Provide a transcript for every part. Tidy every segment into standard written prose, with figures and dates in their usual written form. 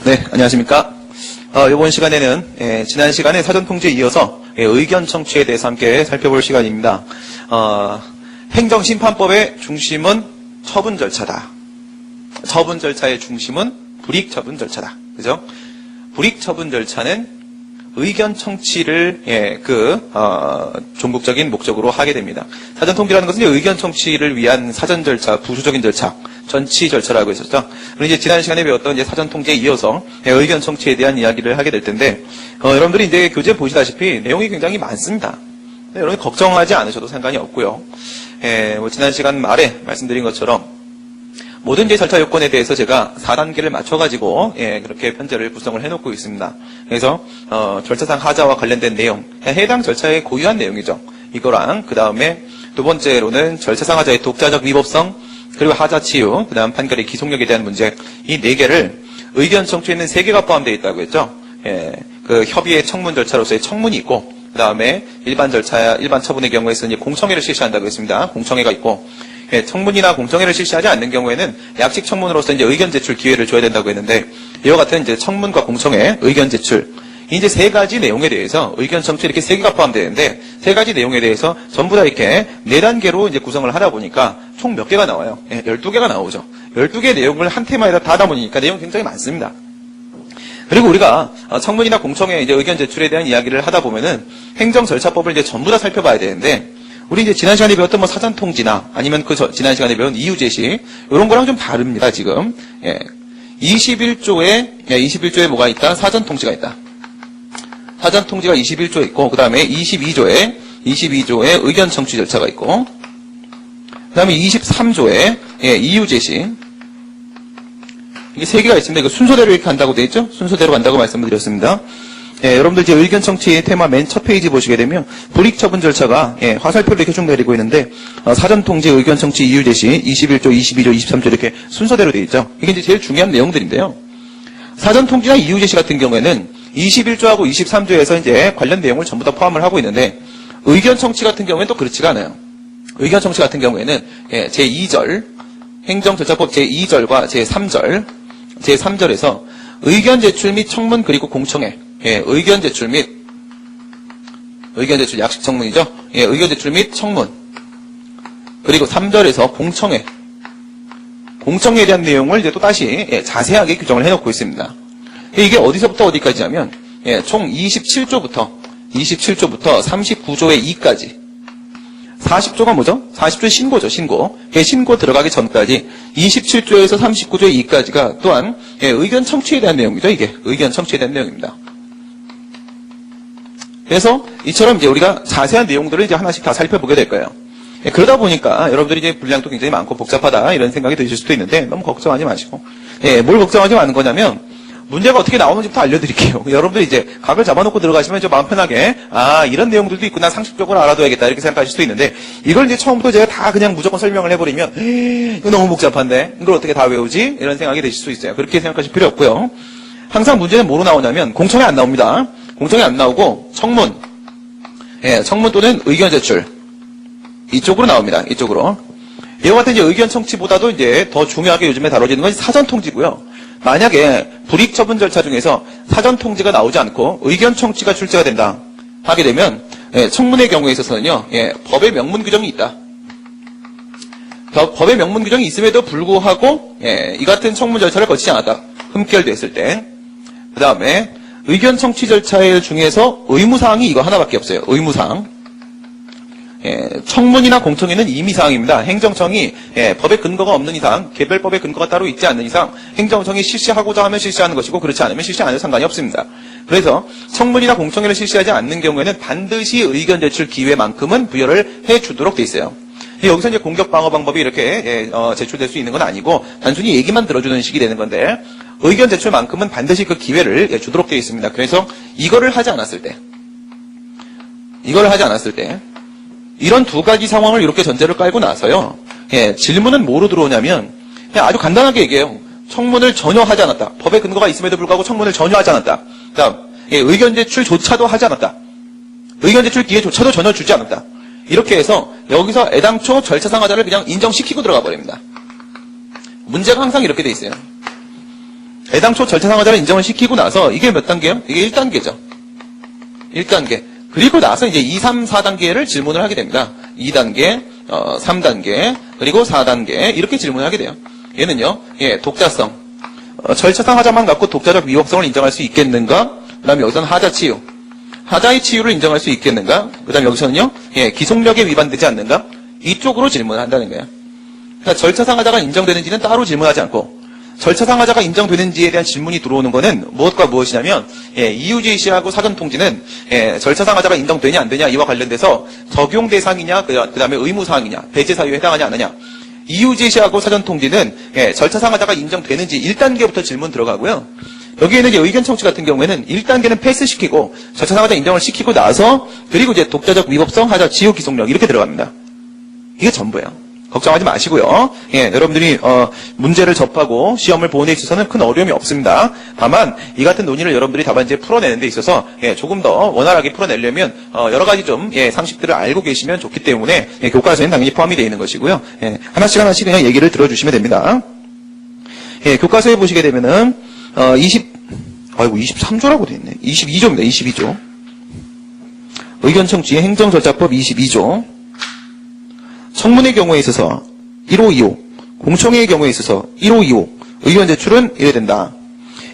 네, 안녕하십니까. 이번 시간에는 지난 시간에 사전통지에 이어서 의견 청취에 대해서 함께 살펴볼 시간입니다. 행정심판법의 중심은 처분 절차다. 처분 절차의 중심은 불이익처분 절차다. 그죠? 불이익처분 절차는 의견 청취를 종국적인 목적으로 하게 됩니다. 사전통지라는 것은 의견 청취를 위한 사전 절차, 부수적인 절차, 전치 절차라고 했었죠. 그리고 이제 지난 시간에 배웠던 이제 사전통지에 이어서 의견 청취에 대한 이야기를 하게 될 텐데, 여러분들이 이제 교재 보시다시피 내용이 굉장히 많습니다. 여러분 걱정하지 않으셔도 상관이 없고요. 지난 시간 말에 말씀드린 것처럼 모든 이제 절차 요건에 대해서 제가 4단계를 맞춰가지고 그렇게 편제를 구성을 해놓고 있습니다. 그래서 절차상 하자와 관련된 내용, 해당 절차의 고유한 내용이죠. 이거랑 그 다음에 두 번째로는 절차상 하자의 독자적 위법성, 그리고 하자 치유, 그 다음 판결의 기속력에 대한 문제, 이 4개를 의견 청취에는 3개가 포함되어 있다고 했죠. 그 협의의 청문 절차로서의 청문이 있고, 그 다음에 일반 절차, 일반 처분의 경우에서는 이제 공청회를 실시한다고 했습니다. 공청회가 있고, 청문이나 공청회를 실시하지 않는 경우에는 약식 청문으로서 이제 의견 제출 기회를 줘야 된다고 했는데, 이와 같은 이제 청문과 공청회, 의견 제출, 이제 3가지 내용에 대해서 의견 청취 이렇게 3개가 포함되는데, 3가지 내용에 대해서 전부 다 이렇게 4단계로 이제 구성을 하다 보니까 총 몇 개가 나와요? 12개가 나오죠. 12개 내용을 한 테마에다 다 하다 보니까 내용이 굉장히 많습니다. 그리고 우리가 청문이나 공청회 이제 의견 제출에 대한 이야기를 하다 보면은 행정 절차법을 이제 전부 다 살펴봐야 되는데, 우리 이제 지난 시간에 배웠던 뭐 사전통지나 아니면 지난 시간에 배운 이유 제시 이런 거랑 좀 다릅니다. 지금 21조에 뭐가 있다? 사전통지가 있다. 사전통지가 21조에 있고, 그 다음에 22조에 의견 청취 절차가 있고, 그 다음에 23조에 이유 제시, 이게 3개가 있습니다. 이거 순서대로 이렇게 간다고 되어 있죠? 순서대로 간다고 말씀을 드렸습니다. 여러분들 이제 의견 청취 테마 맨 첫 페이지 보시게 되면 불이익처분 절차가 화살표를 이렇게 쭉 내리고 있는데, 사전통지, 의견 청취, 이유 제시, 21조, 22조, 23조 이렇게 순서대로 되어 있죠. 이게 이제 제일 중요한 내용들인데요. 사전통지나 이유 제시 같은 경우에는 21조하고 23조에서 이제 관련 내용을 전부 다 포함을 하고 있는데, 의견 청취 같은 경우에는 또 그렇지가 않아요. 의견 청취 같은 경우에는 제2절, 행정절차법 제2절과 제3절에서 의견 제출 및 청문 그리고 공청회, 의견 제출 약식 청문이죠. 의견 제출 및 청문, 그리고 3절에서 공청회에 대한 내용을 이제 또 다시 자세하게 규정을 해놓고 있습니다. 이게 어디서부터 어디까지냐면 총 27조부터 39조의 2까지. 40조가 뭐죠? 40조의 신고죠, 신고. 신고 들어가기 전까지 27조에서 39조의 2까지가 또한 의견 청취에 대한 내용이죠, 이게. 의견 청취에 대한 내용입니다. 그래서 이처럼 이제 우리가 자세한 내용들을 이제 하나씩 다 살펴보게 될 거예요. 그러다 보니까 여러분들이 이제 분량도 굉장히 많고 복잡하다 이런 생각이 드실 수도 있는데 너무 걱정하지 마시고. 뭘 걱정하지 마는 거냐면 문제가 어떻게 나오는지부터 알려드릴게요. 여러분들이 이제 각을 잡아놓고 들어가시면 좀 마음 편하게 이런 내용들도 있구나 상식적으로 알아둬야겠다 이렇게 생각하실 수도 있는데, 이걸 이제 처음부터 제가 다 그냥 무조건 설명을 해버리면 이거 너무 복잡한데 이걸 어떻게 다 외우지? 이런 생각이 드실 수 있어요. 그렇게 생각하실 필요 없고요. 항상 문제는 뭐로 나오냐면 공청회 안 나옵니다. 공청회 안 나오고 청문, 청문 또는 의견 제출 이쪽으로 나옵니다. 이쪽으로. 이와 같은 이제 의견 청취보다도 이제 더 중요하게 요즘에 다뤄지는 건 사전 통지고요. 만약에 불이익처분 절차 중에서 사전통지가 나오지 않고 의견 청취가 출제가 된다 하게 되면 청문의 경우에 있어서는요, 법의 명문 규정이 있다. 법의 명문 규정이 있음에도 불구하고 이 같은 청문 절차를 거치지 않았다. 흠결됐을 때. 그 다음에 의견 청취 절차 중에서 의무사항이 이거 하나밖에 없어요. 의무사항. 청문이나 공청회는 임의사항입니다. 행정청이 법의 근거가 없는 이상, 개별법의 근거가 따로 있지 않는 이상 행정청이 실시하고자 하면 실시하는 것이고 그렇지 않으면 실시 안 해도 상관이 없습니다. 그래서 청문이나 공청회를 실시하지 않는 경우에는 반드시 의견 제출 기회만큼은 부여를 해주도록 돼 있어요. 여기서 이제 공격 방어 방법이 이렇게 제출될 수 있는 건 아니고 단순히 얘기만 들어주는 식이 되는 건데, 의견 제출만큼은 반드시 그 기회를 주도록 되어 있습니다. 그래서 이거를 하지 않았을 때 이런 2가지 상황을 이렇게 전제를 깔고 나서요, 질문은 뭐로 들어오냐면 그냥 아주 간단하게 얘기해요. 청문을 전혀 하지 않았다. 법의 근거가 있음에도 불구하고 청문을 전혀 하지 않았다. 그다음 의견 제출조차도 하지 않았다. 의견 제출 기회조차도 전혀 주지 않았다. 이렇게 해서 여기서 애당초 절차상 하자를 그냥 인정시키고 들어가 버립니다. 문제가 항상 이렇게 돼 있어요. 애당초 절차 상하자를 인정을 시키고 나서 이게 몇 단계요? 이게 1단계죠. 1단계. 그리고 나서 이제 2, 3, 4단계를 질문을 하게 됩니다. 2단계, 3단계, 그리고 4단계 이렇게 질문을 하게 돼요. 얘는요, 예, 독자성. 절차상 하자만 갖고 독자적 위법성을 인정할 수 있겠는가? 그 다음에 여기서는 하자 치유. 하자의 치유를 인정할 수 있겠는가? 그 다음에 여기서는요, 예, 기속력에 위반되지 않는가? 이쪽으로 질문을 한다는 거예요. 그러니까 절차상 하자가 인정되는지는 따로 질문하지 않고, 절차상 하자가 인정되는지에 대한 질문이 들어오는 거는 무엇과 무엇이냐면, 예, 이유제시하고 사전통지는, 예, 절차상 하자가 인정되냐 안 되냐 이와 관련돼서 적용 대상이냐, 그 다음에 의무사항이냐, 배제 사유에 해당하냐 안 하냐. 이유제시하고 사전통지는, 예, 절차상 하자가 인정되는지 1단계부터 질문 들어가고요. 여기에는 이제 의견 청취 같은 경우에는 1단계는 패스시키고, 절차상 하자 인정을 시키고 나서, 그리고 이제 독자적 위법성, 하자, 지우, 기속력 이렇게 들어갑니다. 이게 전부예요. 걱정하지 마시고요. 예, 여러분들이 문제를 접하고 시험을 보는 데 있어서는 큰 어려움이 없습니다. 다만 이 같은 논의를 여러분들이 답안지에 풀어내는 데 있어서 예, 조금 더 원활하게 풀어내려면 여러 가지 좀 예, 상식들을 알고 계시면 좋기 때문에 예, 교과서에는 당연히 포함이 되어 있는 것이고요. 예, 하나씩 그냥 얘기를 들어주시면 됩니다. 예, 교과서에 보시게 되면은 23조라고 되어 있네. 22조입니다. 22조. 의견 청취의 행정절차법 22조. 청문의 경우에 있어서 1525, 공청회의 경우에 있어서 1525, 의견 제출은 이래야 된다.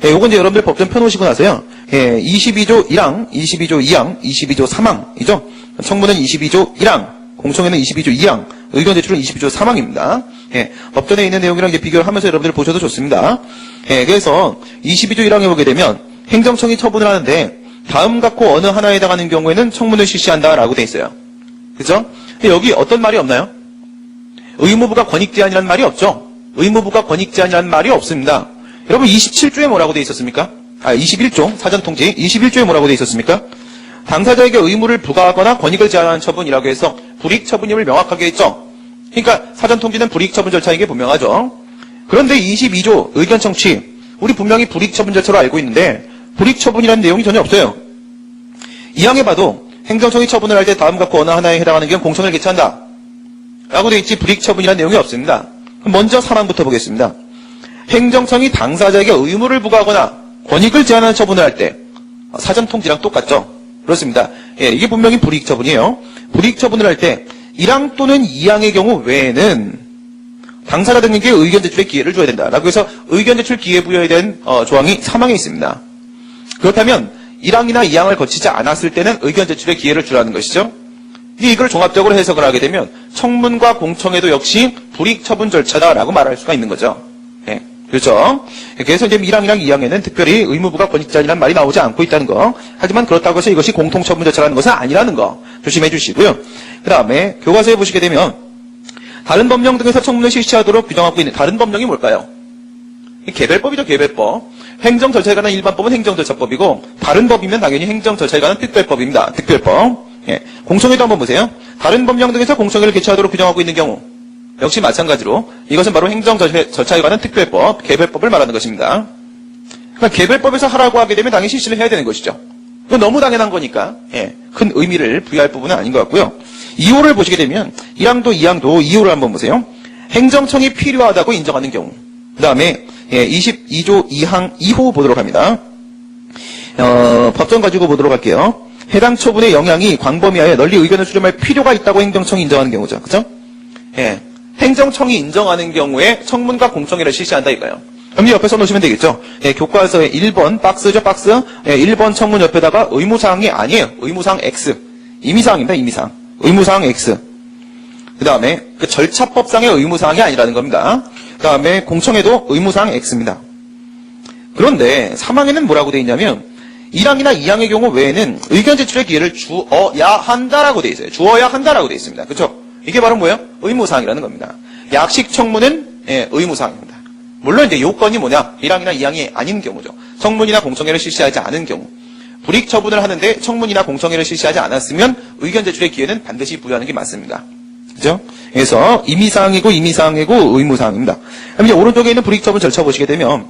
예, 요건 이제 여러분들 법전 펴놓으시고 나서요. 예, 22조 1항, 22조 2항, 22조 3항이죠. 청문회는 22조 1항, 공청회는 22조 2항, 의견 제출은 22조 3항입니다. 예, 법전에 있는 내용이랑 이제 비교를 하면서 여러분들 보셔도 좋습니다. 예, 그래서 22조 1항에 보게 되면 행정청이 처분을 하는데 다음 갖고 어느 하나에 해당하는 경우에는 청문을 실시한다라고 돼 있어요. 그죠? 여기 어떤 말이 없나요? 의무부가 권익제한이라는 말이 없죠? 의무부가 권익제한이라는 말이 없습니다. 여러분 27조에 뭐라고 돼 있었습니까? 21조 사전통지 21조에 뭐라고 돼 있었습니까? 당사자에게 의무를 부과하거나 권익을 제한하는 처분이라고 해서 불이익처분임을 명확하게 했죠? 그러니까 사전통지는 불이익처분 절차인 게 분명하죠? 그런데 22조 의견청취 우리 분명히 불이익처분 절차로 알고 있는데 불이익처분이라는 내용이 전혀 없어요. 이 항에 봐도 행정청이 처분을 할 때 다음 갖고 어느 하나에 해당하는 경우 공청을 개최한다. 라고 되어 있지 불이익처분이라는 내용이 없습니다. 먼저 3항부터 보겠습니다. 행정청이 당사자에게 의무를 부과하거나 권익을 제한하는 처분을 할 때 사전통지랑 똑같죠? 그렇습니다. 예, 이게 분명히 불이익처분이에요. 불이익처분을 할 때 1항 또는 2항의 경우 외에는 당사자 등에게 의견 제출의 기회를 줘야 된다. 라고 해서 의견 제출 기회 부여에 대한 조항이 3항에 있습니다. 그렇다면 1항이나 2항을 거치지 않았을 때는 의견 제출의 기회를 주라는 것이죠. 이걸 종합적으로 해석을 하게 되면 청문과 공청회도 역시 불이익처분 절차다라고 말할 수가 있는 거죠. 예, 그렇죠. 그래서 이제 1항이랑 2항에는 특별히 의무부가 권익제한이라는 말이 나오지 않고 있다는 거. 하지만 그렇다고 해서 이것이 공통처분 절차라는 것은 아니라는 거 조심해 주시고요. 그 다음에 교과서에 보시게 되면 다른 법령 등에서 청문을 실시하도록 규정하고 있는 다른 법령이 뭘까요? 개별법이죠. 개별법. 행정절차에 관한 일반법은 행정절차법이고 다른 법이면 당연히 행정절차에 관한 특별법입니다. 특별법. 예. 공청회도 한번 보세요. 다른 법령 등에서 공청회를 개최하도록 규정하고 있는 경우 역시 마찬가지로 이것은 바로 행정절차에 관한 특별법, 개별법을 말하는 것입니다. 그러니까 개별법에서 하라고 하게 되면 당연히 실시를 해야 되는 것이죠. 그건 너무 당연한 거니까 예. 큰 의미를 부여할 부분은 아닌 것 같고요. 2호를 보시게 되면 1항도 2항도 2호를 한번 보세요. 행정청이 필요하다고 인정하는 경우 그 다음에 예, 22조 2항 2호 보도록 합니다. 법전 가지고 보도록 할게요. 해당 처분의 영향이 광범위하여 널리 의견을 수렴할 필요가 있다고 행정청이 인정하는 경우죠. 그죠? 예. 행정청이 인정하는 경우에 청문과 공청회를 실시한다 이거예요. 그럼 옆에 써놓으시면 되겠죠. 예, 교과서의 1번 박스죠, 박스. 예, 1번 청문 옆에다가 의무사항이 아니에요. 의무사항 X. 임의사항입니다, 임의사항. 의무사항 X. 그 다음에 그 절차법상의 의무사항이 아니라는 겁니다. 그 다음에 공청회도 의무사항 X입니다. 그런데 3항에는 뭐라고 되어 있냐면 1항이나 2항의 경우 외에는 의견 제출의 기회를 주어야 한다라고 되어 있어요. 주어야 한다라고 되어 있습니다. 그렇죠? 이게 바로 뭐예요? 의무사항이라는 겁니다. 약식 청문은 예, 의무사항입니다. 물론 이제 요건이 뭐냐? 1항이나 2항이 아닌 경우죠. 청문이나 공청회를 실시하지 않은 경우. 불이익 처분을 하는데 청문이나 공청회를 실시하지 않았으면 의견 제출의 기회는 반드시 부여하는 게 맞습니다. 그죠? 그래서 임의사항이고 의무사항입니다. 그럼 이제 오른쪽에 있는 불이익 처분 절차 보시게 되면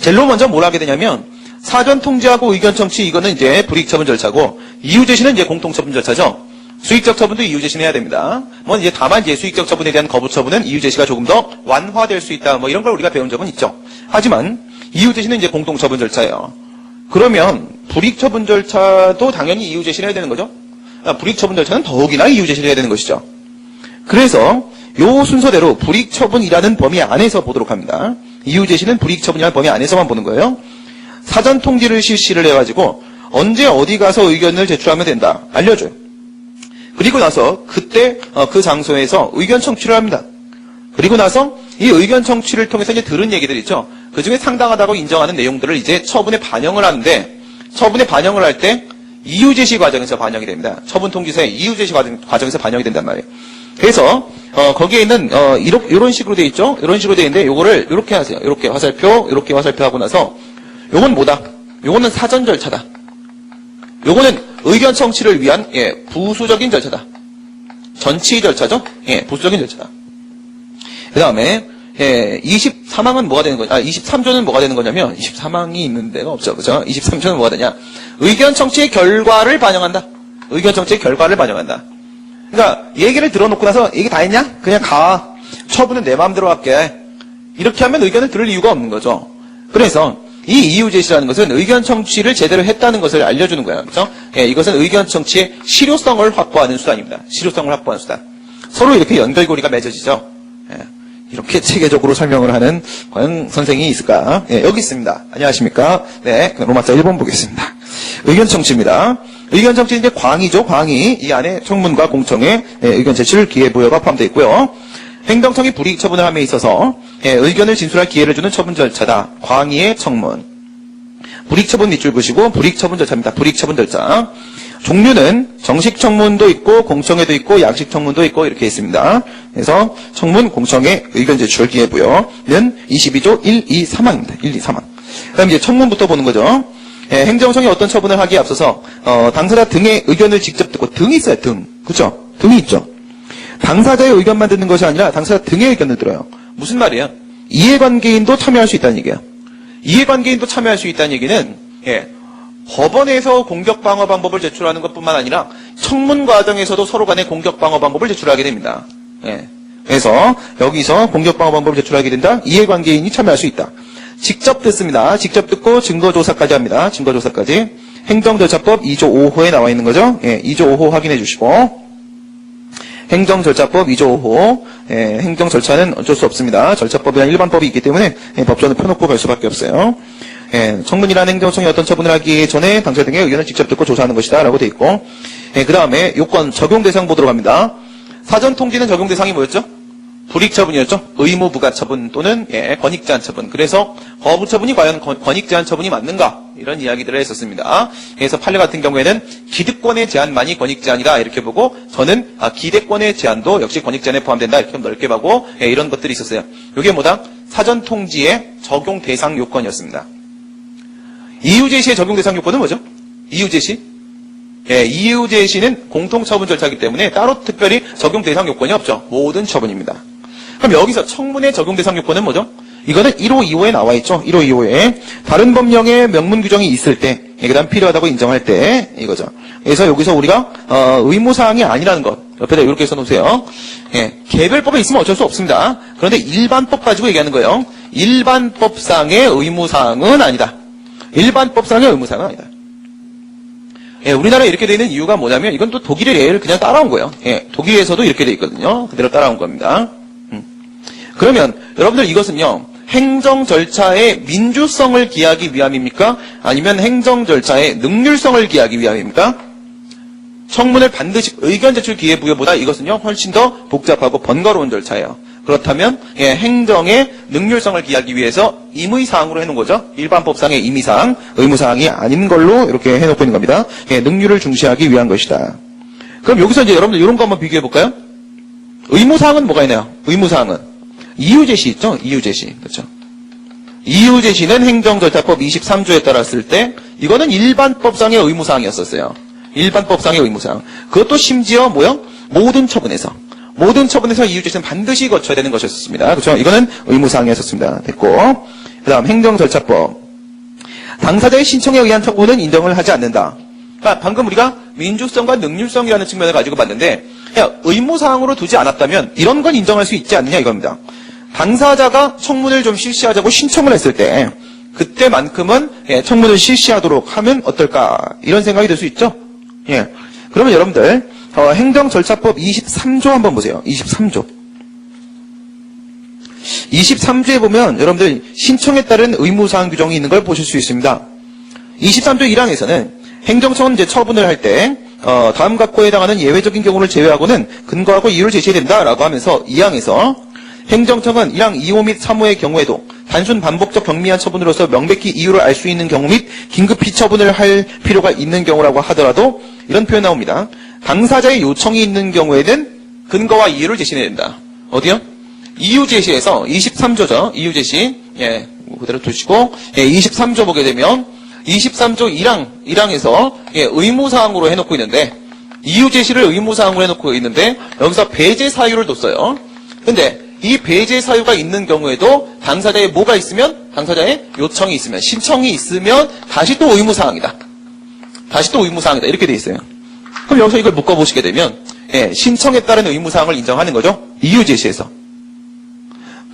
제일 먼저 뭘 하게 되냐면 사전 통지하고 의견 청취 이거는 이제 불이익 처분 절차고 이유 제시는 이제 공통 처분 절차죠. 수익적 처분도 이유 제시는 해야 됩니다. 뭐 이제 다만 이제 수익적 처분에 대한 거부 처분은 이유 제시가 조금 더 완화될 수 있다. 뭐 이런 걸 우리가 배운 적은 있죠. 하지만 이유 제시는 이제 공통 처분 절차예요. 그러면 불이익 처분 절차도 당연히 이유 제시를 해야 되는 거죠. 불이익 처분 절차는 더욱이나 이유 제시를 해야 되는 것이죠. 그래서 요 순서대로 불이익 처분이라는 범위 안에서 보도록 합니다. 이유 제시는 불이익 처분이라는 범위 안에서만 보는 거예요. 사전 통지를 실시를 해가지고 언제 어디 가서 의견을 제출하면 된다 알려줘요. 그리고 나서 그때 그 장소에서 의견 청취를 합니다. 그리고 나서 이 의견 청취를 통해서 이제 들은 얘기들 있죠. 그 중에 상당하다고 인정하는 내용들을 이제 처분에 반영을 하는데, 처분에 반영을 할 때 이유 제시 과정에서 반영이 됩니다. 처분 통지서의 이유 제시 과정에서 반영이 된단 말이에요. 그래서 거기에 있는 이런 식으로 돼 있죠. 이런 식으로 돼 있는데 요거를 이렇게 하세요. 이렇게 화살표, 이렇게 화살표 하고 나서 요건 뭐다? 요거는 사전 절차다. 요거는 의견 청취를 위한 부수적인 절차다. 전치 절차죠. 부수적인 절차다. 그 다음에 23항은 뭐가 되는 거냐? 23조는 뭐가 되는 거냐면 23항이 있는 데가 없죠. 그죠? 23조는 뭐가 되냐? 의견 청취의 결과를 반영한다. 의견 청취의 결과를 반영한다. 그러니까 얘기를 들어놓고 나서 얘기 다 했냐? 그냥 가. 처분은 내 마음대로 할게. 이렇게 하면 의견을 들을 이유가 없는 거죠. 그래서 이 이유 제시라는 것은 의견 청취를 제대로 했다는 것을 알려주는 거예요. 그렇죠? 이것은 의견 청취의 실효성을 확보하는 수단입니다. 실효성을 확보하는 수단. 서로 이렇게 연결고리가 맺어지죠. 이렇게 체계적으로 설명을 하는 과연 선생이 있을까? 여기 있습니다. 안녕하십니까? 네, 로마자 1번 보겠습니다. 의견 청취입니다. 의견 청취는 이제 광의죠, 광의. 이 안에 청문과 공청의 의견 제출 기회 부여가 포함되어 있고요. 행정청이 불이익 처분을 함에 있어서 의견을 진술할 기회를 주는 처분 절차다. 광의의 청문. 불이익 처분 밑줄 그시고 불이익 처분 절차입니다. 불이익 처분 절차. 종류는 정식 청문도 있고 공청회도 있고 양식 청문도 있고 이렇게 있습니다. 그래서 청문, 공청회, 의견 제출 기회 부여는 22조 1, 2, 3항입니다. 1, 2, 3항. 그다음 이제 청문부터 보는 거죠. 행정청이 어떤 처분을 하기에 앞서서 당사자 등의 의견을 직접 듣고 등이 있어요. 등. 그렇죠? 등이 있죠. 당사자의 의견만 듣는 것이 아니라 당사자 등의 의견을 들어요. 무슨 말이에요? 이해관계인도 참여할 수 있다는 얘기예요. 이해관계인도 참여할 수 있다는 얘기는 법원에서 공격방어 방법을 제출하는 것뿐만 아니라 청문 과정에서도 서로 간의 공격방어 방법을 제출하게 됩니다. 그래서 여기서 공격방어 방법을 제출하게 된다. 이해관계인이 참여할 수 있다. 직접 듣습니다. 직접 듣고 증거조사까지 합니다. 증거조사까지. 행정절차법 2조 5호에 나와 있는 거죠. 2조 5호 확인해 주시고. 행정절차법 2조 5호. 행정절차는 어쩔 수 없습니다. 절차법이란 일반법이 있기 때문에 법조는 펴놓고 갈 수밖에 없어요. 청문이라는 행정청이 어떤 처분을 하기 전에 당사자 등의 의견을 직접 듣고 조사하는 것이다 라고 돼 있고, 그 다음에 요건 적용 대상 보도록 합니다. 사전 통지는 적용 대상이 뭐였죠? 불이익 처분이었죠? 의무 부가 처분 또는 권익 제한 처분. 그래서 거부 처분이 과연 권익 제한 처분이 맞는가? 이런 이야기들을 했었습니다. 그래서 판례 같은 경우에는 기득권의 제한만이 권익 제한이다 이렇게 보고, 저는 기대권의 제한도 역시 권익 제한에 포함된다 이렇게 넓게 보고, 이런 것들이 있었어요. 이게 뭐다? 사전 통지의 적용 대상 요건이었습니다. 이유 제시의 적용 대상 요건은 뭐죠? 이유 제시? 이유 제시는 공통 처분 절차이기 때문에 따로 특별히 적용 대상 요건이 없죠. 모든 처분입니다. 그럼 여기서 청문의 적용 대상 요건은 뭐죠? 이거는 1호 2호에 나와 있죠. 1호 2호에 다른 법령의 명문 규정이 있을 때, 그다음 필요하다고 인정할 때 이거죠. 그래서 여기서 우리가 의무 사항이 아니라는 것 옆에다 이렇게 써놓으세요. 개별법에 있으면 어쩔 수 없습니다. 그런데 일반법 가지고 얘기하는 거예요. 일반법상의 의무 사항은 아니다. 일반법상의 의무 사항은 아니다. 우리나라에 이렇게 되어 있는 이유가 뭐냐면 이건 또 독일의 예를 그냥 따라온 거예요. 독일에서도 이렇게 되어 있거든요. 그대로 따라온 겁니다. 그러면 여러분들 이것은요. 행정 절차의 민주성을 기하기 위함입니까? 아니면 행정 절차의 능률성을 기하기 위함입니까? 청문을 반드시 의견 제출 기회 부여보다 이것은요. 훨씬 더 복잡하고 번거로운 절차예요. 그렇다면 행정의 능률성을 기하기 위해서 임의사항으로 해놓은 거죠. 일반법상의 임의사항, 의무사항이 아닌 걸로 이렇게 해놓고 있는 겁니다. 능률을 중시하기 위한 것이다. 그럼 여기서 이제 여러분들 이런 거 한번 비교해 볼까요? 의무사항은 뭐가 있나요? 의무사항은 이유제시 있죠? 이유제시. 그렇죠? 이유제시는 행정절차법 23조에 따랐을 때 이거는 일반법상의 의무사항이었었어요. 일반법상의 의무사항. 그것도 심지어 뭐요? 모든 처분에서 이유제시는 반드시 거쳐야 되는 것이었습니다. 그렇죠? 이거는 의무사항이었습니다. 됐고, 그 다음 행정절차법. 당사자의 신청에 의한 청구는 인정을 하지 않는다. 그러니까 방금 우리가 민주성과 능률성이라는 측면을 가지고 봤는데, 의무사항으로 두지 않았다면 이런 건 인정할 수 있지 않느냐 이겁니다. 당사자가 청문을 좀 실시하자고 신청을 했을 때 그때만큼은 청문을 실시하도록 하면 어떨까 이런 생각이 들 수 있죠. 예. 그러면 여러분들 행정절차법 23조 한번 보세요. 23조. 23조에 보면 여러분들 신청에 따른 의무사항 규정이 있는 걸 보실 수 있습니다. 23조 1항에서는 행정청은 이제 처분을 할 때 다음 각호에 해당하는 예외적인 경우를 제외하고는 근거하고 이유를 제시해야 된다라고 하면서 2항에서 행정청은 1항 2호 및 3호의 경우에도 단순 반복적 경미한 처분으로서 명백히 이유를 알 수 있는 경우 및 긴급히 처분을 할 필요가 있는 경우라고 하더라도 이런 표현 나옵니다. 당사자의 요청이 있는 경우에는 근거와 이유를 제시해야 된다. 어디요? 이유 제시에서 23조죠. 이유 제시. 예, 그대로 두시고 23조 보게 되면 23조 1항에서 의무사항으로 해놓고 있는데 이유 제시를 의무사항으로 해놓고 있는데 여기서 배제 사유를 뒀어요. 근데 이 배제 사유가 있는 경우에도 당사자의 뭐가 있으면 당사자의 요청이 있으면 신청이 있으면 다시 또 의무사항이다. 다시 또 의무사항이다. 이렇게 돼 있어요. 그럼 여기서 이걸 묶어보시게 되면 신청에 따른 의무사항을 인정하는 거죠. 이유 제시에서.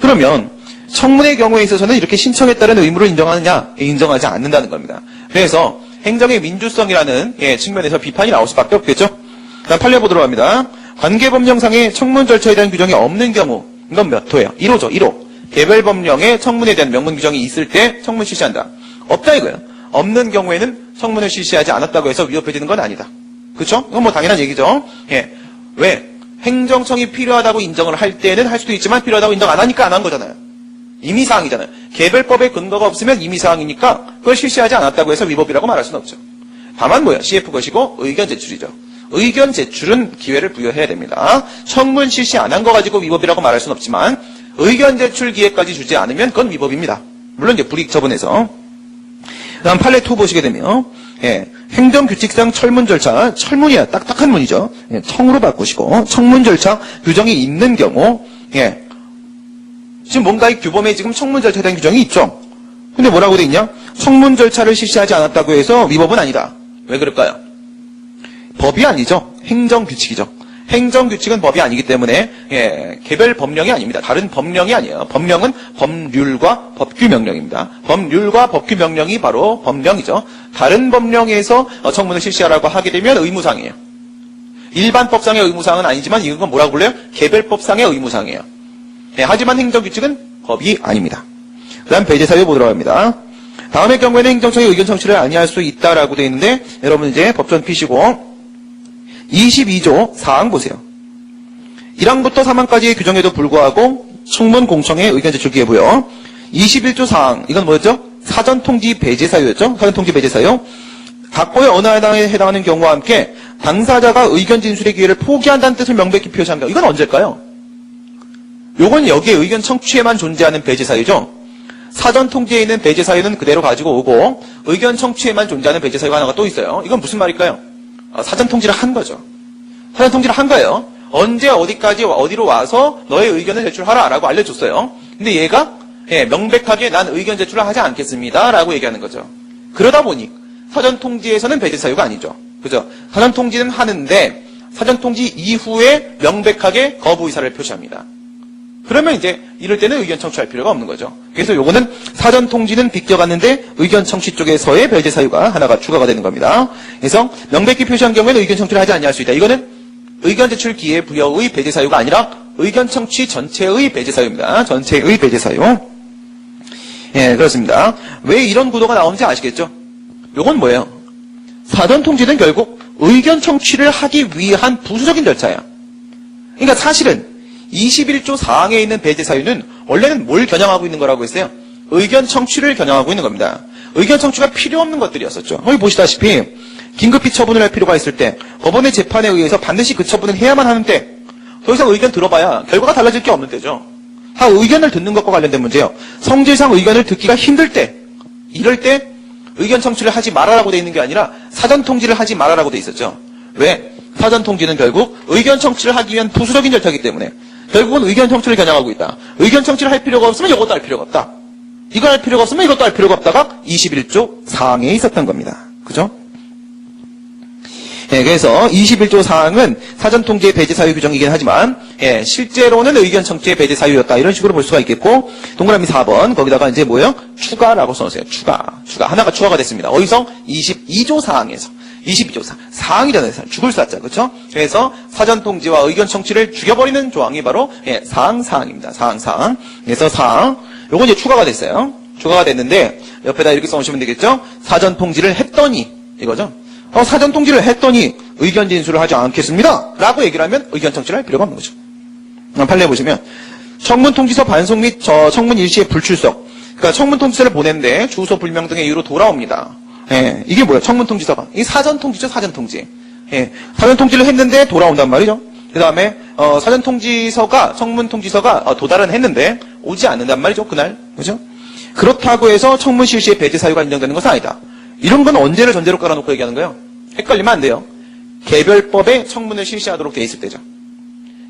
그러면 청문의 경우에 있어서는 이렇게 신청에 따른 의무를 인정하느냐? 인정하지 않는다는 겁니다. 그래서 행정의 민주성이라는 측면에서 비판이 나올 수밖에 없겠죠. 다음 판례 보도록 합니다. 관계법령상의 청문 절차에 대한 규정이 없는 경우 이건 몇 호예요? 1호죠. 1호. 개별 법령에 청문에 대한 명문 규정이 있을 때 청문 실시한다. 없다 이거예요. 없는 경우에는 청문을 실시하지 않았다고 해서 위법해지는 건 아니다. 그렇죠? 이건 뭐 당연한 얘기죠. 예. 왜? 행정청이 필요하다고 인정을 할 때는 할 수도 있지만 필요하다고 인정 안 하니까 안 한 거잖아요. 임의사항이잖아요. 개별법에 근거가 없으면 임의사항이니까 그걸 실시하지 않았다고 해서 위법이라고 말할 수는 없죠. 다만 뭐예요? CF 것이고 의견 제출이죠. 의견 제출은 기회를 부여해야 됩니다. 청문 실시 안 한 거 가지고 위법이라고 말할 수는 없지만 의견 제출 기회까지 주지 않으면 그건 위법입니다. 물론 이제 불이익 처분에서. 다음 판례 2 보시게 되면 행정규칙상 철문 절차, 철문이야 딱딱한 문이죠. 청으로 바꾸시고 청문 절차 규정이 있는 경우 지금 뭔가 이 규범에 지금 청문 절차에 대한 규정이 있죠. 근데 뭐라고 돼 있냐? 청문 절차를 실시하지 않았다고 해서 위법은 아니다. 왜 그럴까요? 법이 아니죠. 행정규칙이죠. 행정규칙은 법이 아니기 때문에 개별 법령이 아닙니다. 다른 법령이 아니에요. 법령은 법률과 법규명령입니다. 법률과 법규명령이 바로 법령이죠. 다른 법령에서 청문을 실시하라고 하게 되면 의무사항이에요. 일반 법상의 의무사항은 아니지만 이건 뭐라고 불러요? 개별법상의 의무사항이에요. 하지만 행정규칙은 법이 아닙니다. 그 다음 배제사유 보도록 합니다. 다음의 경우에는 행정청의 의견 청취를 아니할 수 있다라고 되어 있는데 여러분 이제 법전 피시고 22조 4항 보세요. 1항부터 3항까지의 규정에도 불구하고 청문 공청의 의견 제출 기회고요. 21조 4항 이건 뭐였죠? 사전통지 배제사유였죠. 사전통지 배제사유. 각호의 어느 하나에 해당하는 경우와 함께 당사자가 의견 진술의 기회를 포기한다는 뜻을 명백히 표시한 경우. 이건 언제일까요? 요건 여기에 의견 청취에만 존재하는 배제사유죠. 사전통지에 있는 배제사유는 그대로 가지고 오고 의견 청취에만 존재하는 배제사유가 하나가 또 있어요. 이건 무슨 말일까요? 사전통지를 한 거죠. 사전통지를 한 거예요. 언제 어디까지 어디로 와서 너의 의견을 제출하라 라고 알려줬어요. 근데 얘가 명백하게 난 의견 제출을 하지 않겠습니다 라고 얘기하는 거죠. 그러다 보니 사전통지에서는 배제사유가 아니죠. 그죠? 사전통지는 하는데 사전통지 이후에 명백하게 거부 의사를 표시합니다. 그러면 이제 이럴 때는 의견 청취할 필요가 없는 거죠. 그래서 요거는 사전 통지는 비껴갔는데 의견 청취 쪽에서의 배제 사유가 하나가 추가가 되는 겁니다. 그래서 명백히 표시한 경우에는 의견 청취를 하지 아니할 수 있다. 이거는 의견 제출 기회 부여의 배제 사유가 아니라 의견 청취 전체의 배제 사유입니다. 전체의 배제 사유. 그렇습니다. 왜 이런 구도가 나오는지 아시겠죠? 요건 뭐예요? 사전 통지는 결국 의견 청취를 하기 위한 부수적인 절차야. 그러니까 사실은 21조 4항에 있는 배제 사유는 원래는 뭘 겨냥하고 있는 거라고 했어요? 의견 청취를 겨냥하고 있는 겁니다. 의견 청취가 필요 없는 것들이었었죠. 여기 보시다시피 긴급히 처분을 할 필요가 있을 때 법원의 재판에 의해서 반드시 그 처분을 해야만 하는데 더 이상 의견 들어봐야 결과가 달라질 게 없는 데죠. 의견을 듣는 것과 관련된 문제예요. 성질상 의견을 듣기가 힘들 때 이럴 때 의견 청취를 하지 말아라고 돼 있는 게 아니라 사전 통지를 하지 말아라고 돼 있었죠. 왜? 사전 통지는 결국 의견 청취를 하기 위한 부수적인 절차이기 때문에 결국은 의견 청취를 겨냥하고 있다. 의견 청취를 할 필요가 없으면 이것도 할 필요가 없다. 이거 할 필요가 없으면 이것도 할 필요가 없다가 21조 4항에 있었던 겁니다. 그죠? 그래서 21조 사항은 사전통지의 배제 사유 규정이긴 하지만 실제로는 의견 청취의 배제 사유였다. 이런 식으로 볼 수가 있겠고 동그라미 4번 거기다가 이제 뭐예요? 추가라고 써놓으세요. 추가 하나가 추가가 됐습니다. 어디서? 22조 사항에서 22조 사항이잖아요. 죽을 사자 그렇죠? 그래서 사전통지와 의견 청취를 죽여버리는 조항이 바로 사항입니다. 사항. 그래서 사항 요건 이제 추가가 됐어요. 추가가 됐는데 옆에다 이렇게 써놓으시면 되겠죠? 사전통지를 했더니 이거죠? 사전통지를 했더니 의견 진술을 하지 않겠습니다. 라고 얘기를 하면 의견 청취를 할 필요가 없는 거죠. 판례 보시면 청문통지서 반송 및 청문 일시의 불출석. 그러니까 청문통지서를 보냈는데 주소 불명 등의 이유로 돌아옵니다. 이게 뭐야? 청문통지서가. 이 사전통지죠, 사전통지. 사전통지를 했는데 돌아온단 말이죠. 그 다음에 청문통지서가 도달은 했는데 오지 않는단 말이죠, 그날. 그죠? 그렇다고 해서 청문 실시의 배제 사유가 인정되는 것은 아니다. 이런 건 언제를 전제로 깔아놓고 얘기하는 거예요? 헷갈리면 안 돼요. 개별법에 청문을 실시하도록 되어 있을 때죠.